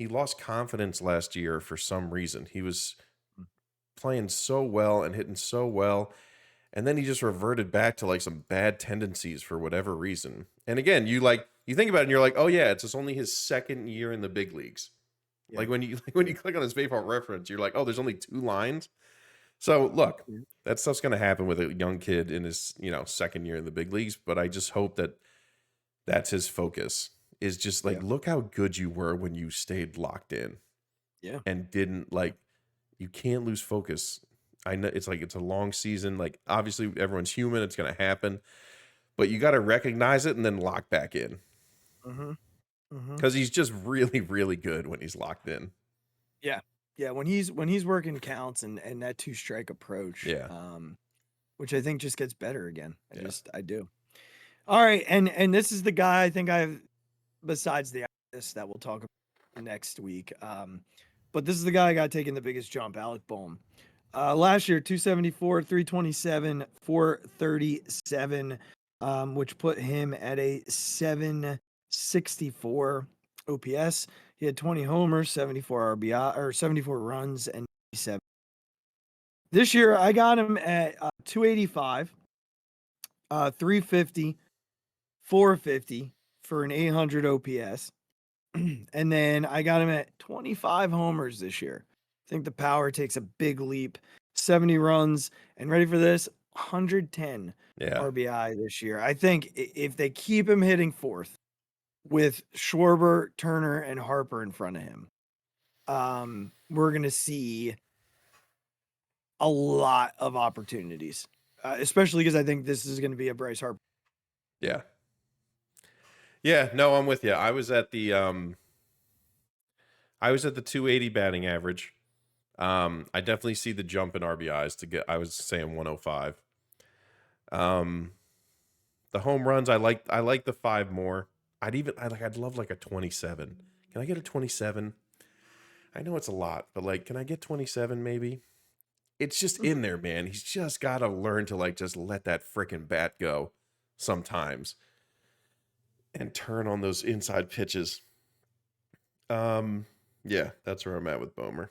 lost confidence last year for some reason. He was playing so well and hitting so well, and then he just reverted back to like some bad tendencies for whatever reason. And again, you think about it and you're like, oh yeah, it's only his second year in the big leagues. Yeah. Like when you click on his baseball reference, you're like, oh, there's only 2 lines. So look, that stuff's going to happen with a young kid in his, second year in the big leagues. But I just hope that that's his focus, is just like, look how good you were when you stayed locked in. Yeah. And didn't you can't lose focus. I know it's a long season. Like obviously everyone's human. It's going to happen, but you got to recognize it and then lock back in. Mm-hmm. Because he's just really, really good when he's locked in. Yeah. When he's working counts and that 2-strike approach. Yeah. Which I think just gets better again. I do. All right, and this is the guy I think I've, besides the artist that we'll talk about next week. But this is the guy I got taking the biggest jump, Alec Bohm. Last year, 274, 327, 437, which put him at a 764 OPS. He had 20 homers, 74 RBI, or 74 runs, and 7. This year, I got him at 285, 350, 450 for an 800 OPS. And then I got him at 25 homers this year. I think the power takes a big leap. 70 runs, and ready for this, 110 RBI this year. I think if they keep him hitting fourth with Schwarber, Turner, and Harper in front of him, we're going to see a lot of opportunities, especially because I think this is going to be a Bryce Harper. Yeah. Yeah, no, I'm with you. I was at the 280 batting average. I definitely see the jump in RBIs to get. I was saying 105. The home runs, I like the 5 more. I'd love like a 27. Can I get a 27? I know it's a lot, but like, can I get 27 maybe? It's just in there, man. He's just got to learn to like just let that freaking bat go sometimes and turn on those inside pitches. Yeah, that's where I'm at with Bomer.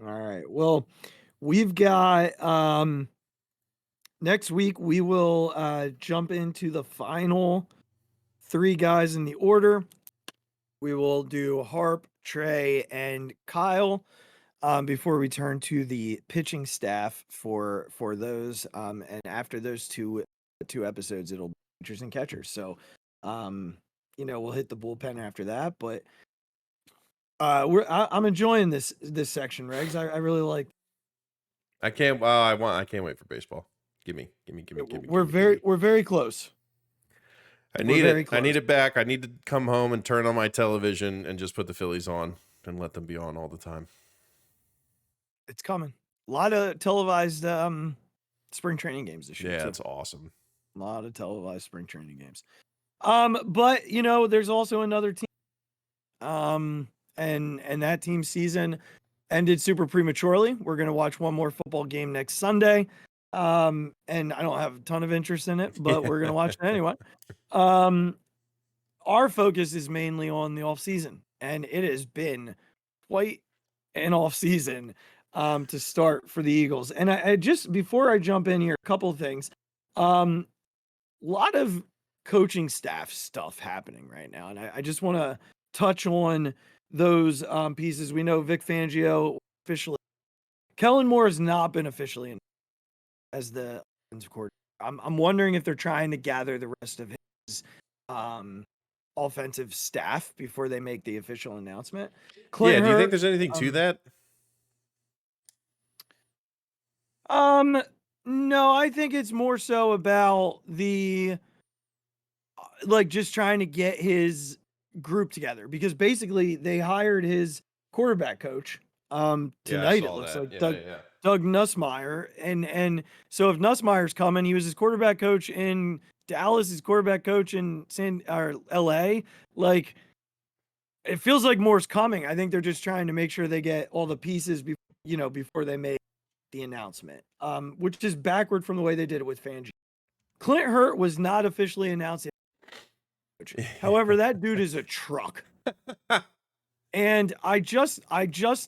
All right. Well, we've got next week we will jump into the final 3 guys in the order. We will do Harp, Trey, and Kyle before we turn to the pitching staff for those. And after those two episodes, it'll be pitchers and catchers. So, we'll hit the bullpen after that. But I'm enjoying this section, Regz. I really like. I can't wait for baseball. Give me. We're very close. I need it back. I need to come home and turn on my television and just put the Phillies on and let them be on all the time. It's coming. A lot of televised spring training games this year. Yeah, that's awesome. A lot of televised spring training games. But there's also another team. And that team's season ended super prematurely. We're gonna watch one more football game next Sunday. And I don't have a ton of interest in it, but we're gonna watch it anyway. Our focus is mainly on the off season, and it has been quite an off season to start for the Eagles. And I just, before I jump in here, a couple of things. A lot of coaching staff stuff happening right now, and I just want to touch on those pieces. We know Vic Fangio officially, Kellen Moore has not been officially in as the offensive coordinator. I'm wondering if they're trying to gather the rest of his offensive staff before they make the official announcement. Do you think there's anything to that? No, I think it's more so about the just trying to get his group together, because basically they hired his quarterback coach tonight. It looks like Doug Nussmeier, and so if Nussmeier's coming, he was his quarterback coach in Dallas, his quarterback coach in LA. Like, it feels like Moore's coming. I think they're just trying to make sure they get all the pieces before they make the announcement, which is backward from the way they did it with Fangio. Clint Hurt was not officially announced. However, that dude is a truck. And I just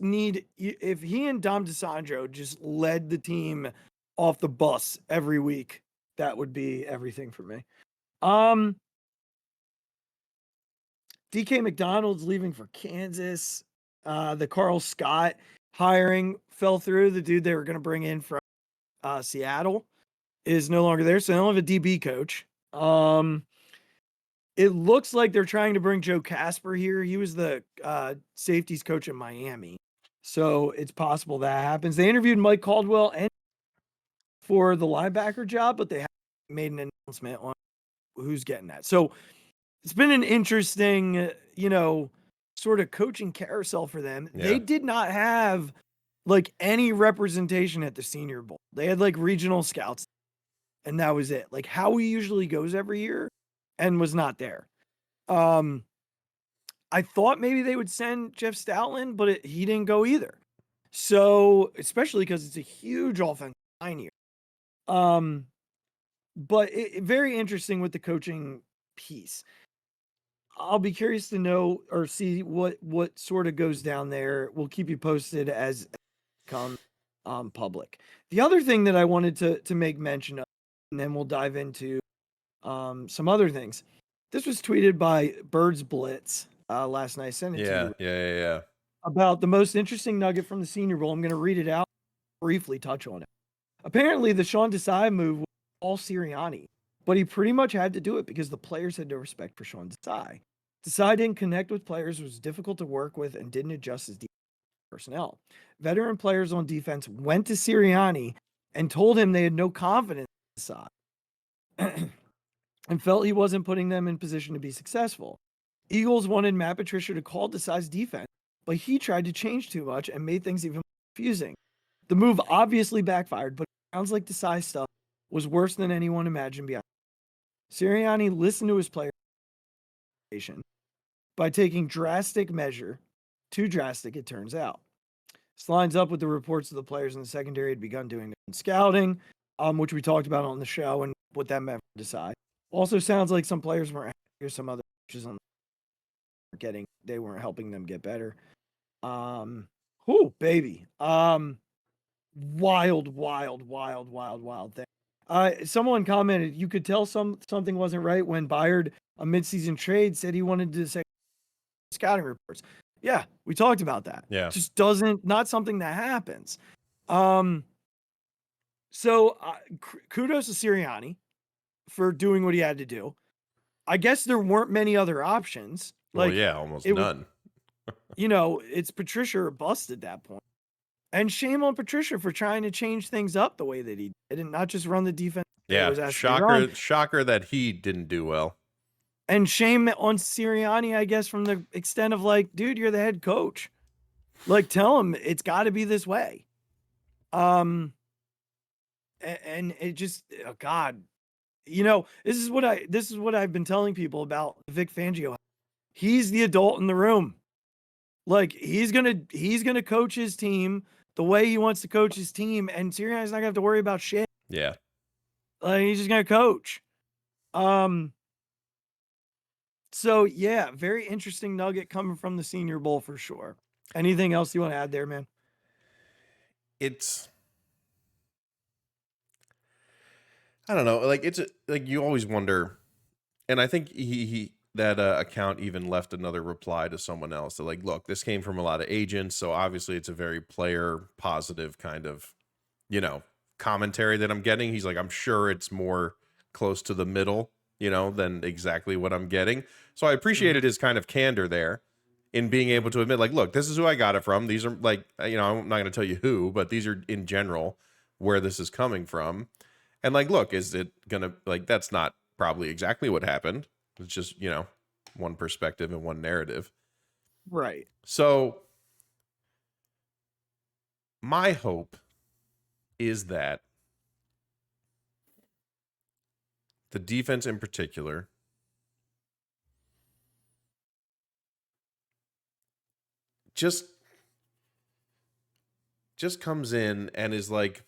need, if he and Dom DeSandro just led the team off the bus every week, that would be everything for me. DK McDonald's leaving for Kansas. The Carl Scott hiring fell through. The dude they were going to bring in from Seattle is no longer there, so they don't have a DB coach. It looks like they're trying to bring Joe Casper here. He was the safeties coach in Miami, so it's possible that happens. They interviewed Mike Caldwell and for the linebacker job, but they haven't made an announcement on who's getting that. So it's been an interesting, sort of coaching carousel for them. Yeah. They did not have like any representation at the Senior Bowl. They had like regional scouts, and that was it. Like Howie usually goes every year and was not there. I thought maybe they would send Jeff Stoutland, but he didn't go either. So, especially because it's a huge offensive line here. But very interesting with the coaching piece. I'll be curious to know or see what sort of goes down there. We'll keep you posted as it comes public. The other thing that I wanted to make mention of, and then we'll dive into some other things. This was tweeted by Birds Blitz last night. I sent it to you. Yeah. About the most interesting nugget from the Senior Bowl. I'm going to read it out, briefly touch on it. Apparently, the Sean Desai move was all Sirianni, but he pretty much had to do it because the players had no respect for Sean Desai. Desai didn't connect with players, was difficult to work with, and didn't adjust his personnel. Veteran players on defense went to Sirianni and told him they had no confidence in Desai and felt he wasn't putting them in position to be successful. Eagles wanted Matt Patricia to call Desai's defense, but he tried to change too much and made things even more confusing. The move obviously backfired, but it sounds like Desai stuff was worse than anyone imagined beyond. Sirianni listened to his players by taking drastic measure. Too drastic, it turns out. This lines up with the reports of the players in the secondary had begun doing scouting, which we talked about on the show and what that meant for Desai. Also sounds like some players weren't happy, some other coaches on they weren't helping them get better. Baby. Wild thing. Someone commented, you could tell something wasn't right when Byard, a midseason trade, said he wanted to say scouting reports. Yeah, we talked about that. Yeah. Just not something that happens. So kudos to Sirianni for doing what he had to do. I guess there weren't many other options. Almost none. It's Patricia or bust at that point. And shame on Patricia for trying to change things up the way that he did and not just run the defense. Yeah, shocker that he didn't do well. And shame on Sirianni, I guess, from the extent of like, dude, you're the head coach. Like, tell him it's got to be this way. And it just, oh God, this is what I've been telling people about Vic Fangio. He's the adult in the room. Like he's gonna coach his team the way he wants to coach his team, and Sirianni's not gonna have to worry about shit. Yeah, like he's just gonna coach. So yeah, very interesting nugget coming from the Senior Bowl for sure. Anything else you want to add there, man? I don't know. Like it's like you always wonder, and I think he that account even left another reply to someone else that like, look, this came from a lot of agents, so obviously it's a very player positive kind of, commentary that I'm getting. He's like, I'm sure it's more close to the middle, than exactly what I'm getting. So I appreciated his kind of candor there in being able to admit, like, look, this is who I got it from. These are like, I'm not going to tell you who, but these are in general where this is coming from. And like, look, is it going to like, that's not probably exactly what happened. It's just, one perspective and one narrative. Right. So my hope is that the defense in particular just comes in and is like,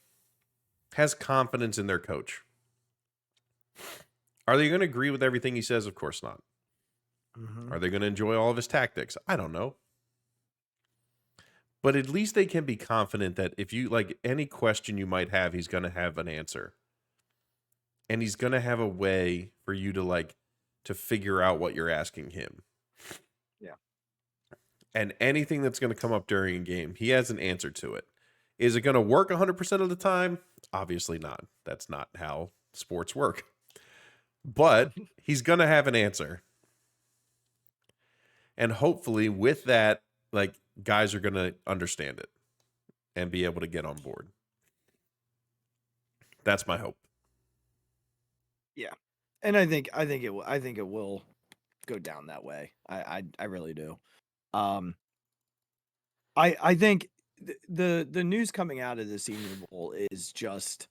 has confidence in their coach. Are they going to agree with everything he says? Of course not. Are they going to enjoy all of his tactics? I don't know. But at least they can be confident that if you like any question you might have, he's going to have an answer. And he's going to have a way for you to figure out what you're asking him. Yeah. And anything that's going to come up during a game, he has an answer to it. Is it going to work 100% of the time? Obviously not. That's not how sports work. But he's going to have an answer. And hopefully with that, like, guys are going to understand it and be able to get on board. That's my hope. Yeah. And I think it will go down that way. I really do. I think the news coming out of the Senior Bowl is just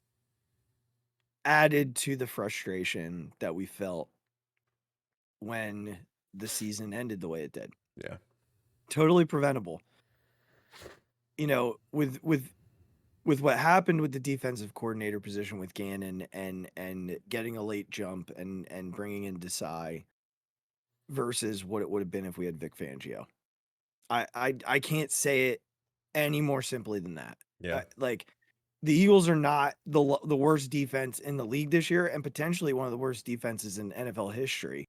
added to the frustration that we felt when the season ended the way it did. Yeah. Totally preventable. You know, with what happened with the defensive coordinator position with Gannon and getting a late jump and bringing in Desai versus what it would have been if we had Vic Fangio. I can't say it any more simply than that. Yeah. Like the Eagles are not the worst defense in the league this year, and potentially one of the worst defenses in NFL history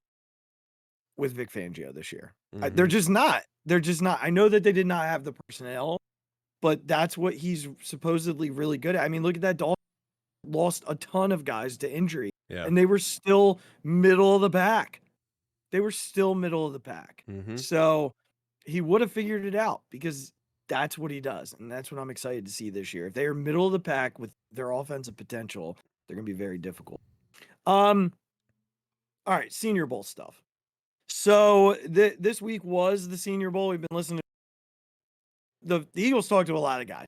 with Vic Fangio this year. They're just not. They're just not. I know that they did not have the personnel, but that's what he's supposedly really good at. I mean, look at that. Dolphins lost a ton of guys to injury, and they were still middle of the pack. So he would have figured it out because that's what he does. And that's what I'm excited to see this year. If they are middle of the pack with their offensive potential, they're going to be very difficult. All right, Senior Bowl stuff. So this week was the Senior Bowl. We've been listening to the Eagles talked to a lot of guys.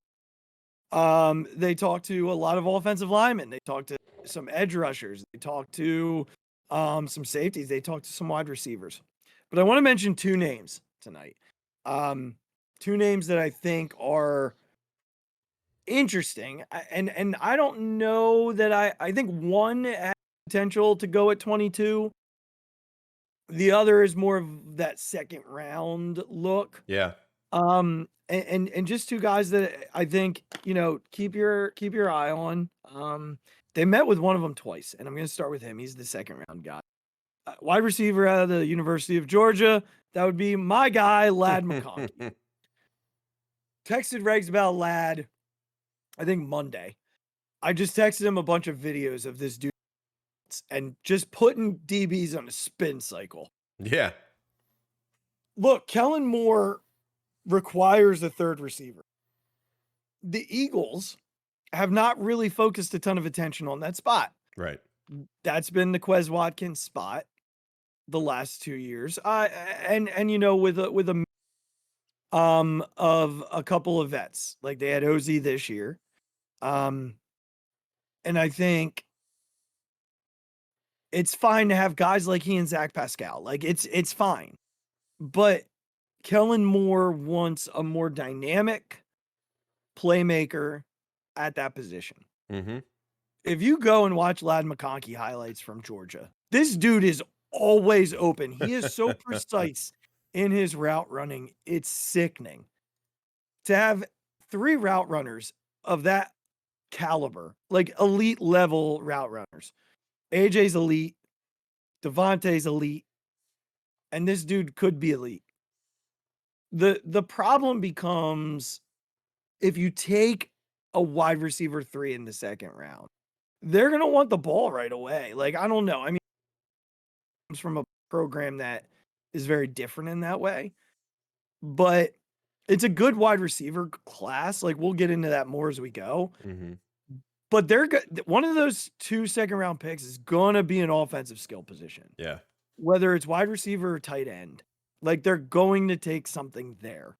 They talked to a lot of offensive linemen. They talked to some edge rushers. They talked to some safeties. They talked to some wide receivers. But I want to mention two names tonight. Two names that I think are interesting. And I don't know that I think one has potential to go at 22. The other is more of that second round look. Yeah. And just two guys that I think, you know, keep your eye on. They met with one of them twice, and I'm going to start with him. He's the second round guy. Wide receiver out of the University of Georgia. That would be my guy, Ladd McConkey. Texted Regz about Ladd, I think Monday. I just texted him a bunch of videos of this dude and just putting DBs on a spin cycle. Yeah. Look, Kellen Moore requires a third receiver. The Eagles have not really focused a ton of attention on that spot. Right. That's been the Quez Watkins spot the last 2 years. And you know, with a of a couple of vets. Like they had OZ this year. And I think it's fine to have guys like he and Zach Pascal. Like it's fine. But Kellen Moore wants a more dynamic playmaker at that position. Mm-hmm. If you go and watch Ladd McConkey highlights from Georgia, this dude is always open. He is so precise in his route running. It's sickening. To have three route runners of that caliber, like elite level route runners. AJ's elite, Devontae's elite, and this dude could be elite. The problem becomes if you take a wide receiver 3 in the second round, they're going to want the ball right away. Like, I don't know. I mean, it comes from a program that is very different in that way, but it's a good wide receiver class. Like, we'll get into that more as we go. Mm-hmm. But they're one of those 2 second round picks is going to be an offensive skill position. Yeah. Whether it's wide receiver or tight end, like they're going to take something there.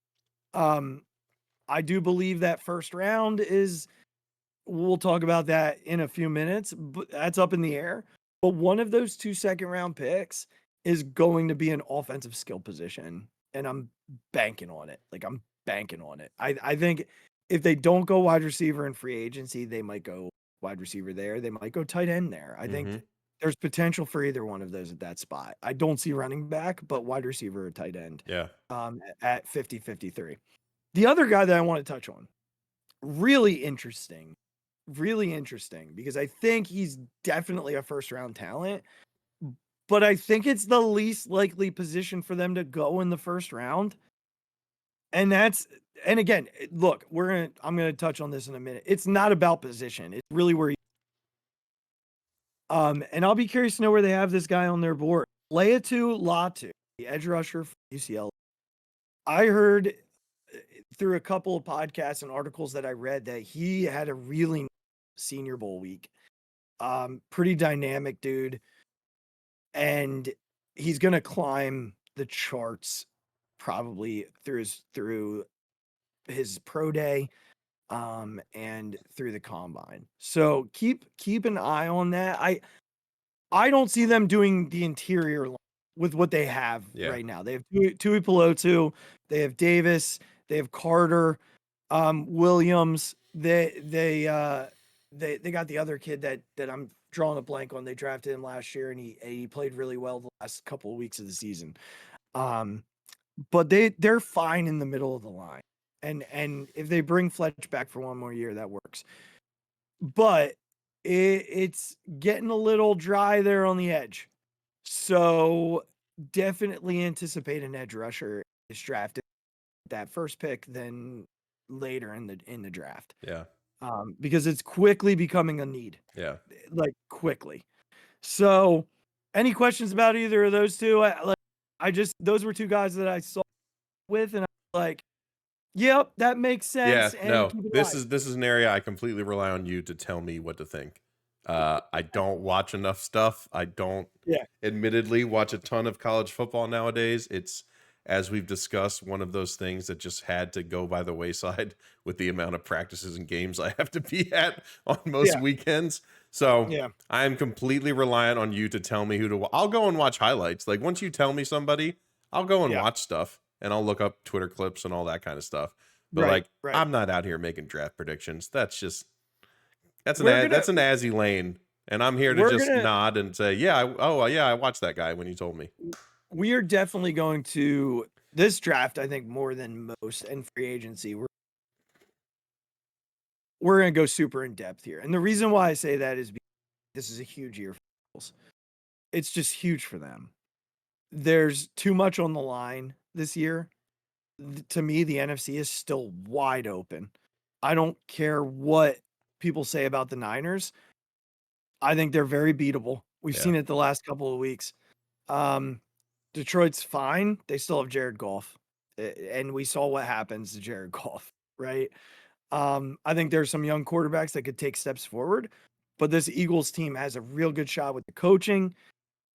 I do believe that first round is, we'll talk about that in a few minutes, but that's up in the air. But one of those 2 second round picks is going to be an offensive skill position. And I'm banking on it. Like I'm banking on it. I think if they don't go wide receiver in free agency, they might go wide receiver there. They might go tight end there. I think there's potential for either one of those at that spot. I don't see running back, but wide receiver or tight end. Yeah. At 50-53. The other guy that I want to touch on, really interesting because I think he's definitely a first round talent, but I think it's the least likely position for them to go in the first round. And again, look, I'm going to touch on this in a minute. It's not about position. It's really where and I'll be curious to know where they have this guy on their board. Laiatu Latu, the edge rusher for UCLA. I heard through a couple of podcasts and articles that I read that he had a really Senior Bowl week. Pretty dynamic dude. And he's going to climb the charts probably through his pro day and through the combine. So keep an eye on that. I don't see them doing the interior with what they have right now. They have Tui Pelotu, they have Davis, they have Carter, Williams. They got the other kid that I'm drawing a blank on. They drafted him last year and he played really well the last couple of weeks of the season. But they're fine in the middle of the line. And if they bring Fletch back for one more year, that works. But it's getting a little dry there on the edge. So definitely anticipate an edge rusher is drafted that first pick, then later in the draft. Yeah. Because it's quickly becoming a need. Yeah. Like quickly. So any questions about either of those two? Those were two guys that I saw with, and I was like, yep, that makes sense. Yeah, no, this is an area I completely rely on you to tell me what to think. I don't watch enough stuff. I don't admittedly watch a ton of college football nowadays. It's, as we've discussed, one of those things that just had to go by the wayside with the amount of practices and games I have to be at on most weekends. So I am completely reliant on you to tell me who to watch. I'll go and watch highlights. Like once you tell me somebody, I'll go and watch stuff. And I'll look up Twitter clips and all that kind of stuff. But I'm not out here making draft predictions. That's an Azzy lane. And I'm here to just nod and say, I watched that guy when you told me. We are definitely going to this draft, I think, more than most and free agency. We're going to go super in depth here. And the reason why I say that is because this is a huge year for the Phillies. It's just huge for them. There's too much on the line this year. To me, the NFC is still wide open. I don't care what people say about the Niners. I think they're very beatable. We've seen it the last couple of weeks. Detroit's fine. They still have Jared Goff. And we saw what happens to Jared Goff, right? I think there's some young quarterbacks that could take steps forward. But this Eagles team has a real good shot with the coaching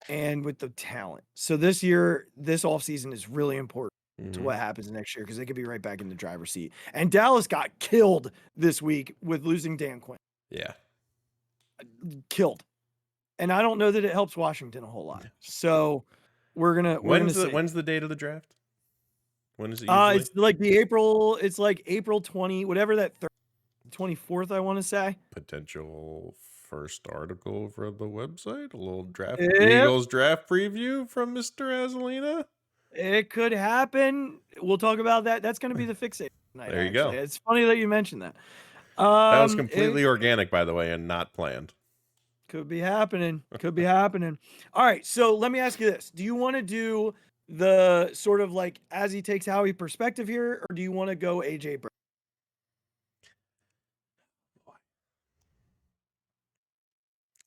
and with the talent. So this year, this offseason is really important to what happens next year because they could be right back in the driver's seat. And Dallas got killed this week with losing Dan Quinn. Yeah. Killed. And I don't know that it helps Washington a whole lot. So when's the date of the draft? When is it usually? It's like April 20, whatever that 24th, I want to say. Potential first article for the website, a little draft Eagles draft preview from Mr. Azzalina. It could happen. We'll talk about that. That's going to be the Phixated night. There you go. It's funny that you mentioned that. That was completely organic, by the way, and not planned. Could be happening. Could be happening. All right. So let me ask you this. Do you want to do the sort of like as he takes Howie perspective here, or do you want to go AJ Brown?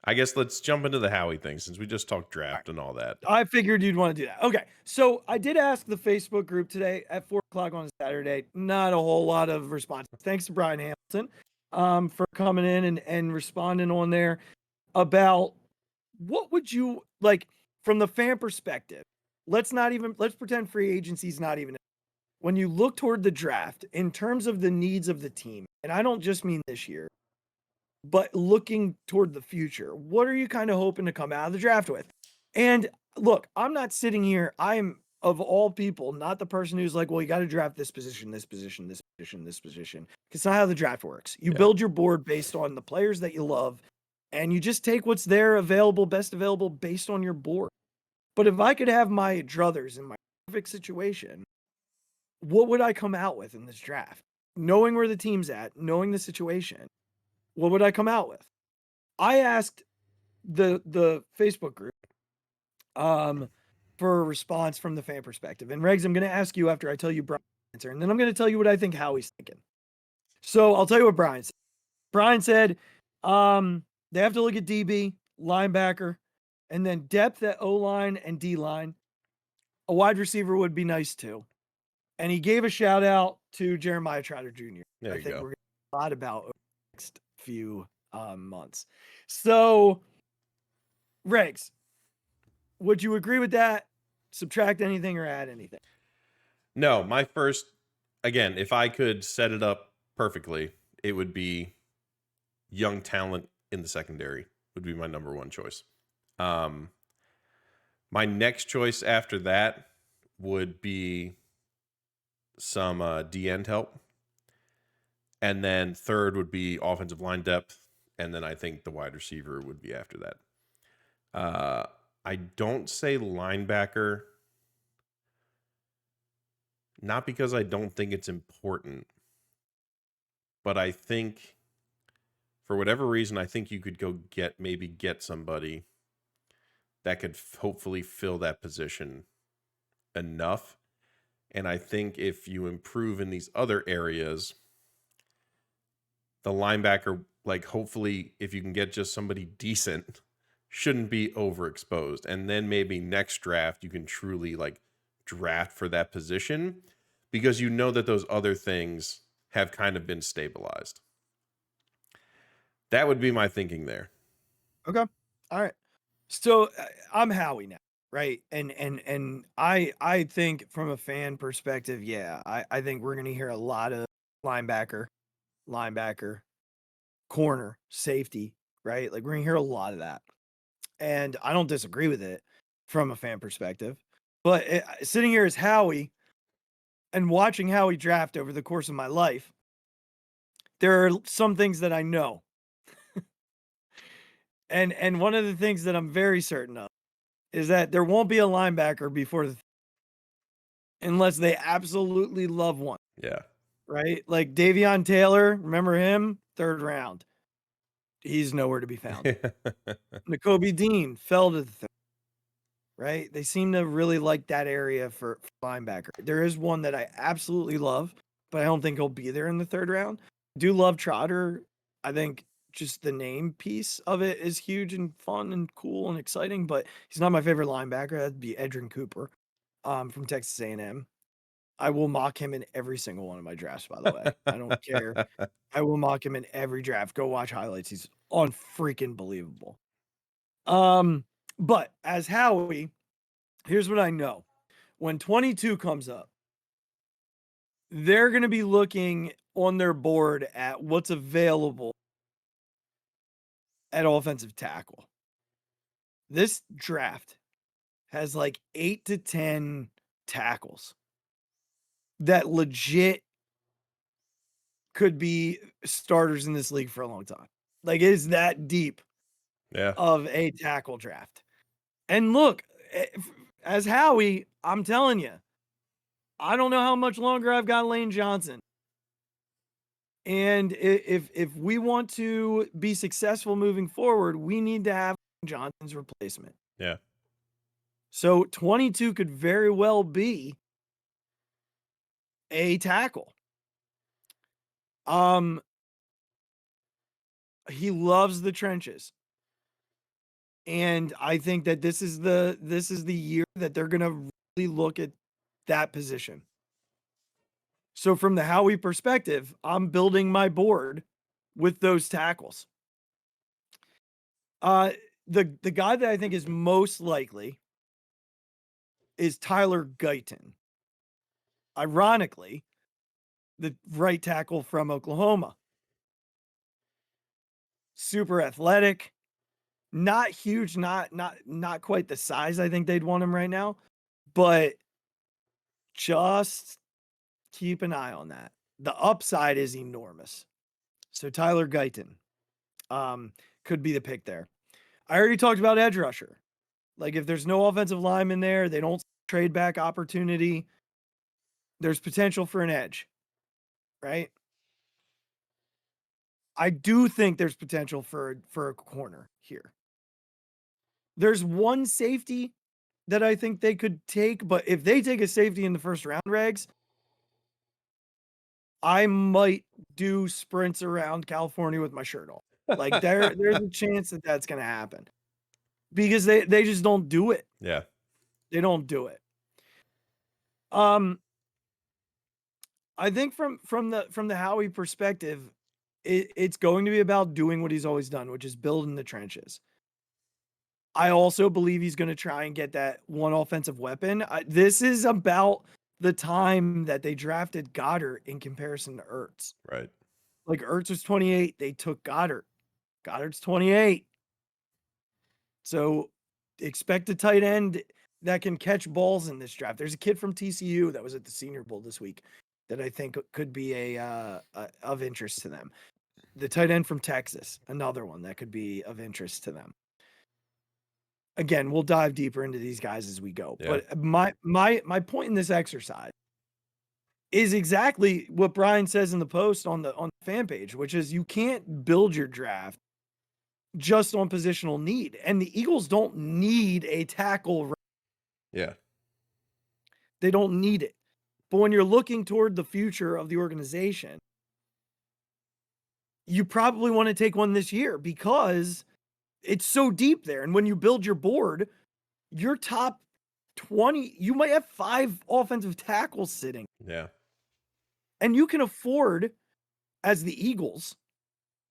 I guess let's jump into the Howie thing since we just talked draft and all that. I figured you'd want to do that. Okay. So I did ask the Facebook group today at 4:00 on a Saturday. Not a whole lot of response. Thanks to Brian Hamilton for coming in and responding on there about what would you like from the fan perspective. Let's pretend free agency is not even. When you look toward the draft in terms of the needs of the team, and I don't just mean this year, but looking toward the future, what are you kind of hoping to come out of the draft with? And look, I'm not sitting here. I'm, of all people, not the person who's like, well, you got to draft this position, this position, this position, this position. It's not how the draft works. You build your board based on the players that you love, and you just take what's there available, best available based on your board. But if I could have my druthers in my perfect situation, what would I come out with in this draft? Knowing where the team's at, knowing the situation, what would I come out with? I asked the Facebook group for a response from the fan perspective. And Regz, I'm going to ask you after I tell you Brian's answer, and then I'm going to tell you what I think Howie's thinking. So I'll tell you what Brian said. Brian said they have to look at DB, linebacker, and then depth at O-line and D-line. A wide receiver would be nice too. And he gave a shout out to Jeremiah Trotter Jr. There you go. We're going to talk a lot about over the next few months. So, Regz, would you agree with that? Subtract anything or add anything? No, my first, again, if I could set it up perfectly, it would be young talent in the secondary would be my number one choice. My next choice after that would be some D-end help. And then third would be offensive line depth. And then I think the wide receiver would be after that. I don't say linebacker, not because I don't think it's important, but I think for whatever reason, I think you could go get somebody that could hopefully fill that position enough. And I think if you improve in these other areas, the linebacker, like hopefully if you can get just somebody decent, shouldn't be overexposed. And then maybe next draft, you can truly like draft for that position because you know that those other things have kind of been stabilized. That would be my thinking there. Okay. All right. So I'm Howie now, right? And I think from a fan perspective, yeah, I think we're gonna hear a lot of linebacker, corner, safety, right? Like we're gonna hear a lot of that, and I don't disagree with it from a fan perspective. But sitting here as Howie and watching Howie draft over the course of my life, there are some things that I know. And one of the things that I'm very certain of is that there won't be a linebacker before unless they absolutely love one. Yeah. Right? Like Davion Taylor, remember him? 3rd round. He's nowhere to be found. Nakobe Dean fell to the 3rd. Right? They seem to really like that area for linebacker. There is one that I absolutely love, but I don't think he'll be there in the 3rd round. I do love Trotter. I think just the name piece of it is huge and fun and cool and exciting, but he's not my favorite linebacker. That'd be Edrin Cooper from Texas A&M. I will mock him in every single one of my drafts, by the way. I don't care. I will mock him in every draft. Go watch highlights. He's on freaking believable. But as Howie, here's what I know. When 22 comes up, they're going to be looking on their board at what's available at offensive tackle. This draft has like 8 to 10 tackles that legit could be starters in this league for a long time. Like it is that deep of a tackle draft. And look, as Howie, I'm telling you, I don't know how much longer I've got Lane Johnson. And if we want to be successful moving forward, we need to have Johnson's replacement. Yeah. So 22 could very well be a tackle. He loves the trenches. And I think that this is the year that they're going to really look at that position. So from the Howie perspective, I'm building my board with those tackles. The guy that I think is most likely is Tyler Guyton. Ironically, the right tackle from Oklahoma. Super athletic, not huge, not quite the size I think they'd want him right now, but just keep an eye on that. The upside is enormous. So Tyler Guyton could be the pick there. I already talked about edge rusher. Like if there's no offensive lineman there, they don't trade back opportunity. There's potential for an edge, right? I do think there's potential for a corner here. There's one safety that I think they could take, but if they take a safety in the 1st round, Regz, I might do sprints around California with my shirt off. Like there's a chance that that's going to happen because they just don't do it. Yeah. They don't do it. I think from the Howie perspective, it's going to be about doing what he's always done, which is building the trenches. I also believe he's going to try and get that one offensive weapon. This is about the time that they drafted Goddard in comparison to Ertz. Right. Like Ertz was 28. They took Goddard. Goddard's 28. So expect a tight end that can catch balls in this draft. There's a kid from TCU that was at the Senior Bowl this week that I think could be of interest to them. The tight end from Texas, another one that could be of interest to them. Again, we'll dive deeper into these guys as we go. Yeah. But my point in this exercise is exactly what Brian says in the post on the fan page, which is you can't build your draft just on positional need. And the Eagles don't need a tackle. Yeah. They don't need it. But when you're looking toward the future of the organization, you probably want to take one this year because it's so deep there. And when you build your board, your top 20, you might have 5 offensive tackles sitting. Yeah. And you can afford, as the Eagles,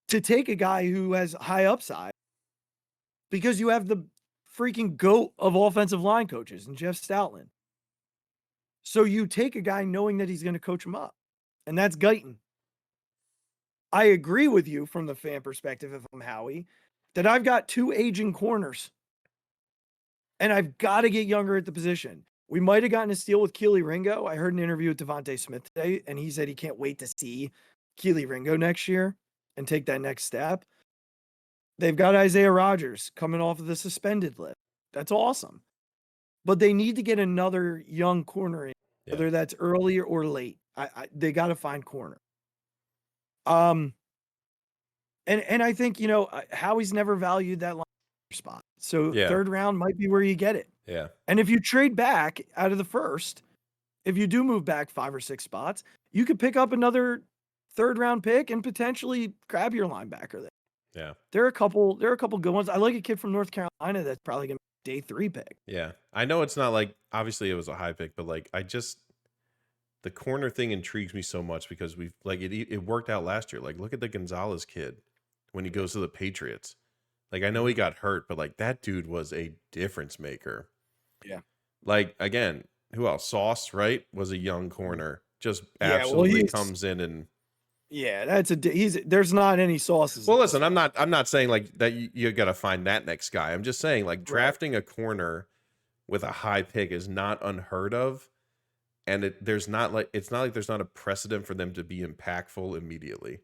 to take a guy who has high upside because you have the freaking GOAT of offensive line coaches and Jeff Stoutland. So you take a guy knowing that he's going to coach him up. And that's Guyton. I agree with you from the fan perspective, if I'm Howie, that I've got 2 aging corners. And I've got to get younger at the position. We might have gotten a steal with Keely Ringo. I heard an interview with Devontae Smith today, and he said he can't wait to see Keely Ringo next year and take that next step. They've got Isaiah Rodgers coming off of the suspended list. That's awesome. But they need to get another young corner in, whether that's early or late. They got to find corner. And I think, Howie's never valued that line spot. So third round might be where you get it. Yeah. And if you trade back out of the first, if you do move back 5 or 6 spots, you could pick up another third round pick and potentially grab your linebacker there. Yeah. There are a couple good ones. I like a kid from North Carolina that's probably going to be a day 3 pick. Yeah. I know it's not like, obviously it was a high pick, but like, the corner thing intrigues me so much because we've like, it worked out last year. Like, look at the Gonzalez kid when he goes to the Patriots. Like, I know he got hurt, but like that dude was a difference maker. Yeah. Like, again, who else? Sauce, right? Was a young corner. Just absolutely comes in and. Yeah, there's not any sauces. Well, listen, I'm not saying like that you got to find that next guy. I'm just saying like drafting a corner with a high pick is not unheard of. And it's not like there's not a precedent for them to be impactful immediately.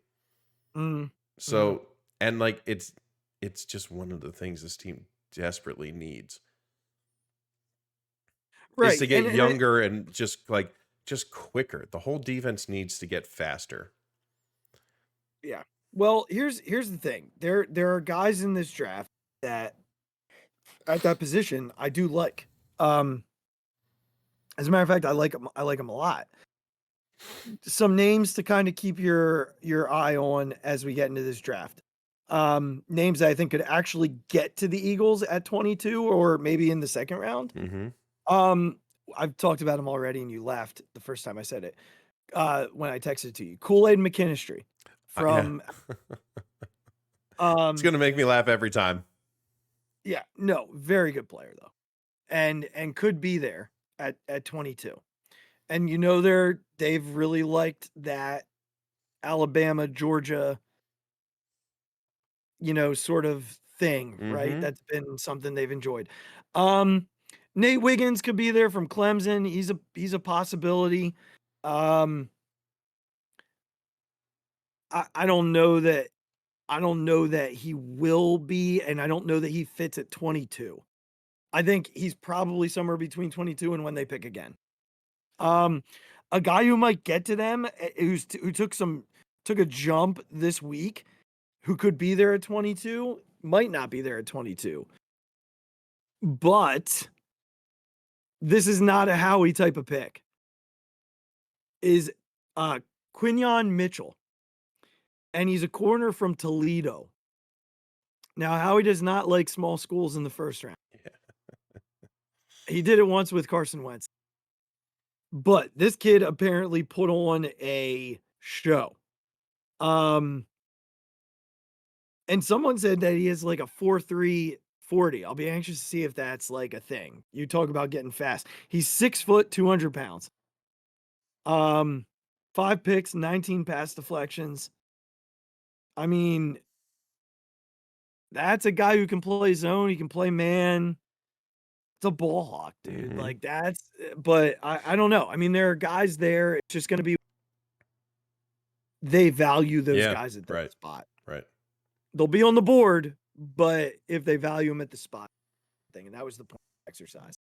So, and like, it's just one of the things this team desperately needs. Right. Is to get younger and just quicker. The whole defense needs to get faster. Yeah. Well, here's the thing. There are guys in this draft that at that position I do like. As a matter of fact, I like them a lot. Some names to kind of keep your eye on as we get into this draft. Names that I think could actually get to the Eagles at 22 or maybe in the second round. Mm-hmm. I've talked about them already and you laughed the first time I said it. When I texted it to you. Kool-Aid McKinstry from it's gonna make me laugh every time. Yeah, no, very good player though. And could be there at 22. And they've really liked that Alabama, Georgia, sort of thing, right? That's been something they've enjoyed. Nate Wiggins could be there from Clemson. He's a possibility. I don't know that he will be, and I don't know that he fits at 22. I think he's probably somewhere between 22 and when they pick again. A guy who might get to them, who took a jump this week, who could be there at 22, might not be there at 22. But this is not a Howie type of pick. Is Quinyon Mitchell. And he's a corner from Toledo. Now, Howie does not like small schools in the first round. Yeah. He did it once with Carson Wentz. But this kid apparently put on a show. And someone said that he has like a 4.3 40. I'll be anxious to see if that's like a thing. You talk about getting fast. He's 6 foot, 200 pounds. 5 picks, 19 pass deflections. I mean, that's a guy who can play zone. He can play man. It's a ball hawk, dude. Mhm. Like that's, but I don't know. I mean, there are guys there. It's just going to be, they value those guys at that spot. Right. They'll be on the board, but if they value them at the spot thing, and that was the point of the exercise.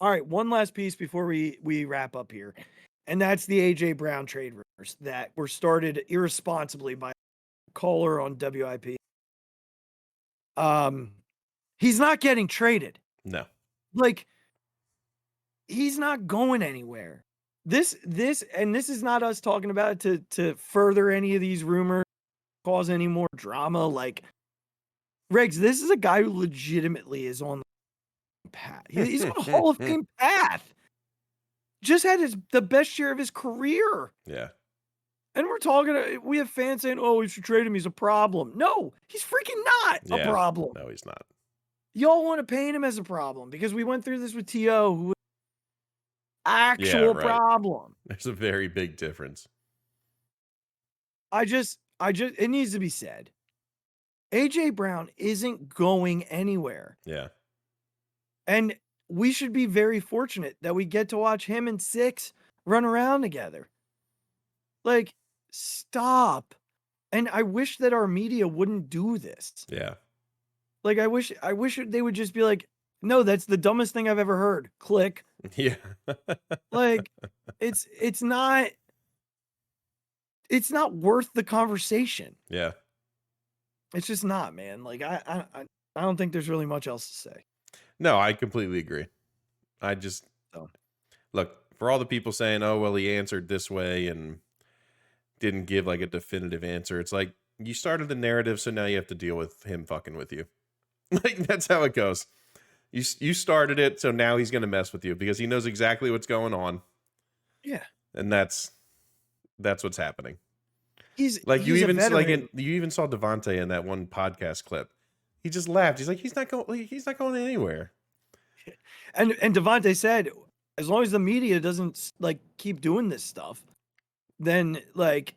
All right, one last piece before we wrap up here, and that's the AJ Brown trade rumors that were started irresponsibly by a caller on WIP. He's not getting traded. No. Like, he's not going anywhere. This is not us talking about it to further any of these rumors, cause any more drama. Like, Regz, this is a guy who legitimately is on the path. He's on a Hall of Fame path. Just had the best year of his career. Yeah. And we have fans saying, oh, we should trade him. He's a problem. No, he's freaking not a problem. No, he's not. Y'all want to paint him as a problem because we went through this with T.O., who was an actual problem. There's a very big difference. It needs to be said. AJ Brown isn't going anywhere. Yeah. And we should be very fortunate that we get to watch him and Six run around together. Like, stop. And I wish that our media wouldn't do this. Yeah. Like, I wish they would just be like, no, that's the dumbest thing I've ever heard. Click. Yeah. Like, it's not worth the conversation. Yeah. It's just not, man. Like, I don't think there's really much else to say. No, I completely agree. I just look, for all the people saying, oh, well, he answered this way and didn't give like a definitive answer. It's like, you started the narrative, so now you have to deal with him fucking with you. Like, that's how it goes. You started it, so now he's going to mess with you because he knows exactly what's going on. Yeah. And that's what's happening. You even saw Devontae in that one podcast clip. He just laughed. He's like, he's not going anywhere. And Devontae said, as long as the media doesn't like keep doing this stuff, then like,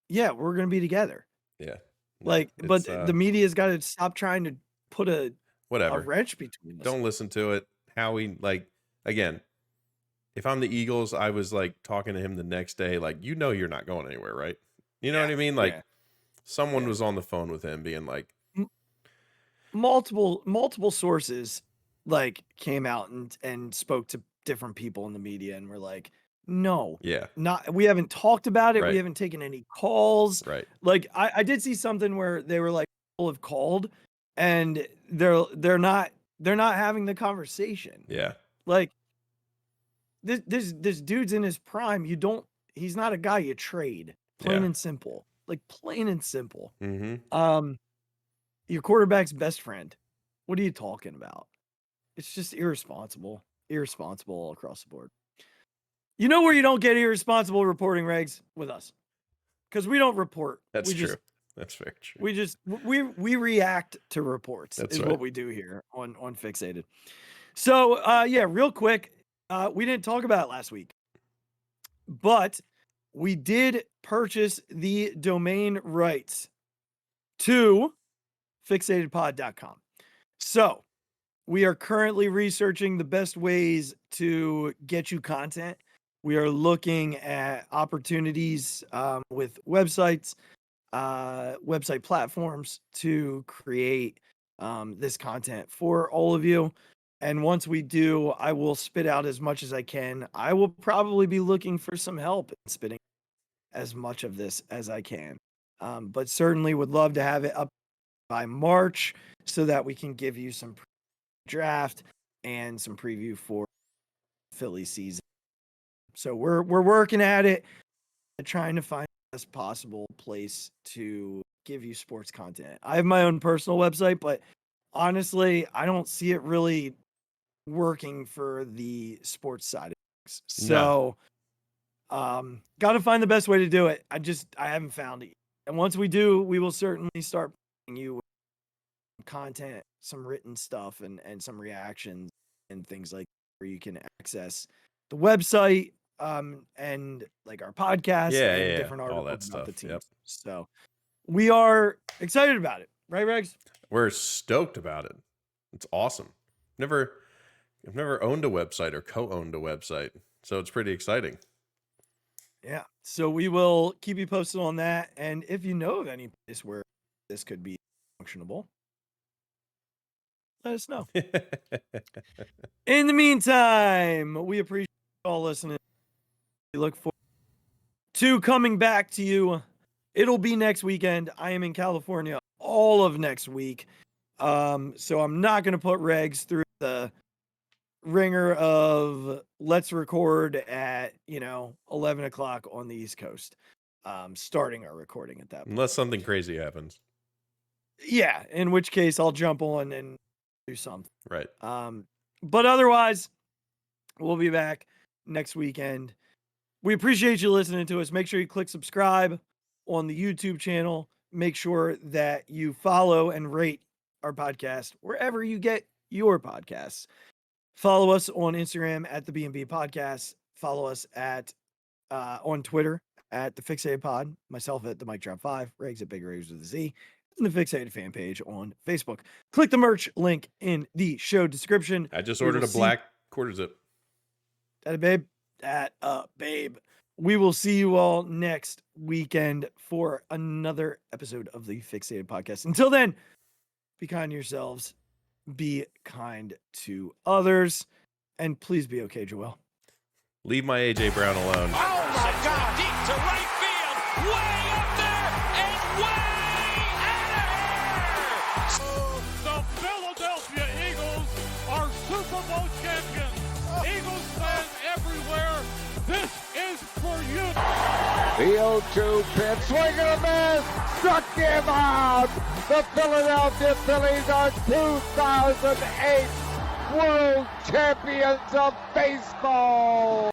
yeah, we're gonna be together. Yeah. Like, but the media's got to stop trying to put a wrench between us. Don't listen to it. Howie, like, again, if I'm the Eagles, I was like talking to him the next day, like, you're not going anywhere, right? You know what I mean? Like, someone was on the phone with him being like, multiple sources like came out and spoke to different people in the media and were like, no, we haven't talked about it. Right. We haven't taken any calls. Right. Like I did see something where they were like, people have called and they're not having the conversation. Yeah. Like this dude's in his prime. He's not a guy you trade. Plain and simple. Like plain and simple. Mm-hmm. Your quarterback's best friend. What are you talking about? It's just irresponsible all across the board. You know where you don't get irresponsible reporting, Regz? With us. Because we don't report. That's true. That's very true. We react to reports. That's what we do here on Phixated. So real quick, we didn't talk about it last week, but we did purchase the domain rights to phixatedpod.com. So we are currently researching the best ways to get you content. We are looking at opportunities with websites, website platforms to create this content for all of you. And once we do, I will spit out as much as I can. I will probably be looking for some help in spitting as much of this as I can. But certainly would love to have it up by March so that we can give you some draft and some preview for Phillies season. So we're working at it, trying to find the best possible place to give you sports content. I have my own personal website, but honestly, I don't see it really working for the sports side of things. So got to find the best way to do it. I haven't found it. And once we do, we will certainly start bringing you content, some written stuff, and some reactions and things like that, where you can access the website and like our podcast and different articles about the teams. Yep. So we are excited about it, right, Regz? We're stoked about it. It's awesome. I've never owned a website or co-owned a website, so it's pretty exciting. Yeah. So we will keep you posted on that, and if you know of any place where this could be functionable, let us know. In the meantime, we appreciate you all listening. We look forward to coming back to you. It'll be next weekend. I am in California all of next week. So I'm not going to put Regz through the ringer of let's record at 11 o'clock on the East Coast, starting our recording at that point. Unless something crazy happens. Yeah, in which case I'll jump on and do something. Right. But otherwise, we'll be back next weekend. We appreciate you listening to us. Make sure you click subscribe on the YouTube channel. Make sure that you follow and rate our podcast wherever you get your podcasts. Follow us on Instagram at the B&B Podcast. Follow us at on Twitter at the Phixated Pod. Myself at the Mic Drop 5. Regz at Big Regz with a Z. And the Phixated fan page on Facebook. Click the merch link in the show description. I just ordered a black quarter zip. That a babe? That babe. We will see you all next weekend for another episode of the Phixated Podcast. Until then, be kind to yourselves. Be kind to others. And please be okay, Joel. Leave my A.J. Brown alone. Oh, my God. Deep to right field. Way up there and way out of here. The Philadelphia Eagles are Super Bowl champions. Eagles fans everywhere. This is for you. The 0-2 pitch, swing and a miss, struck him out. The Philadelphia Phillies are 2008 World Champions of Baseball.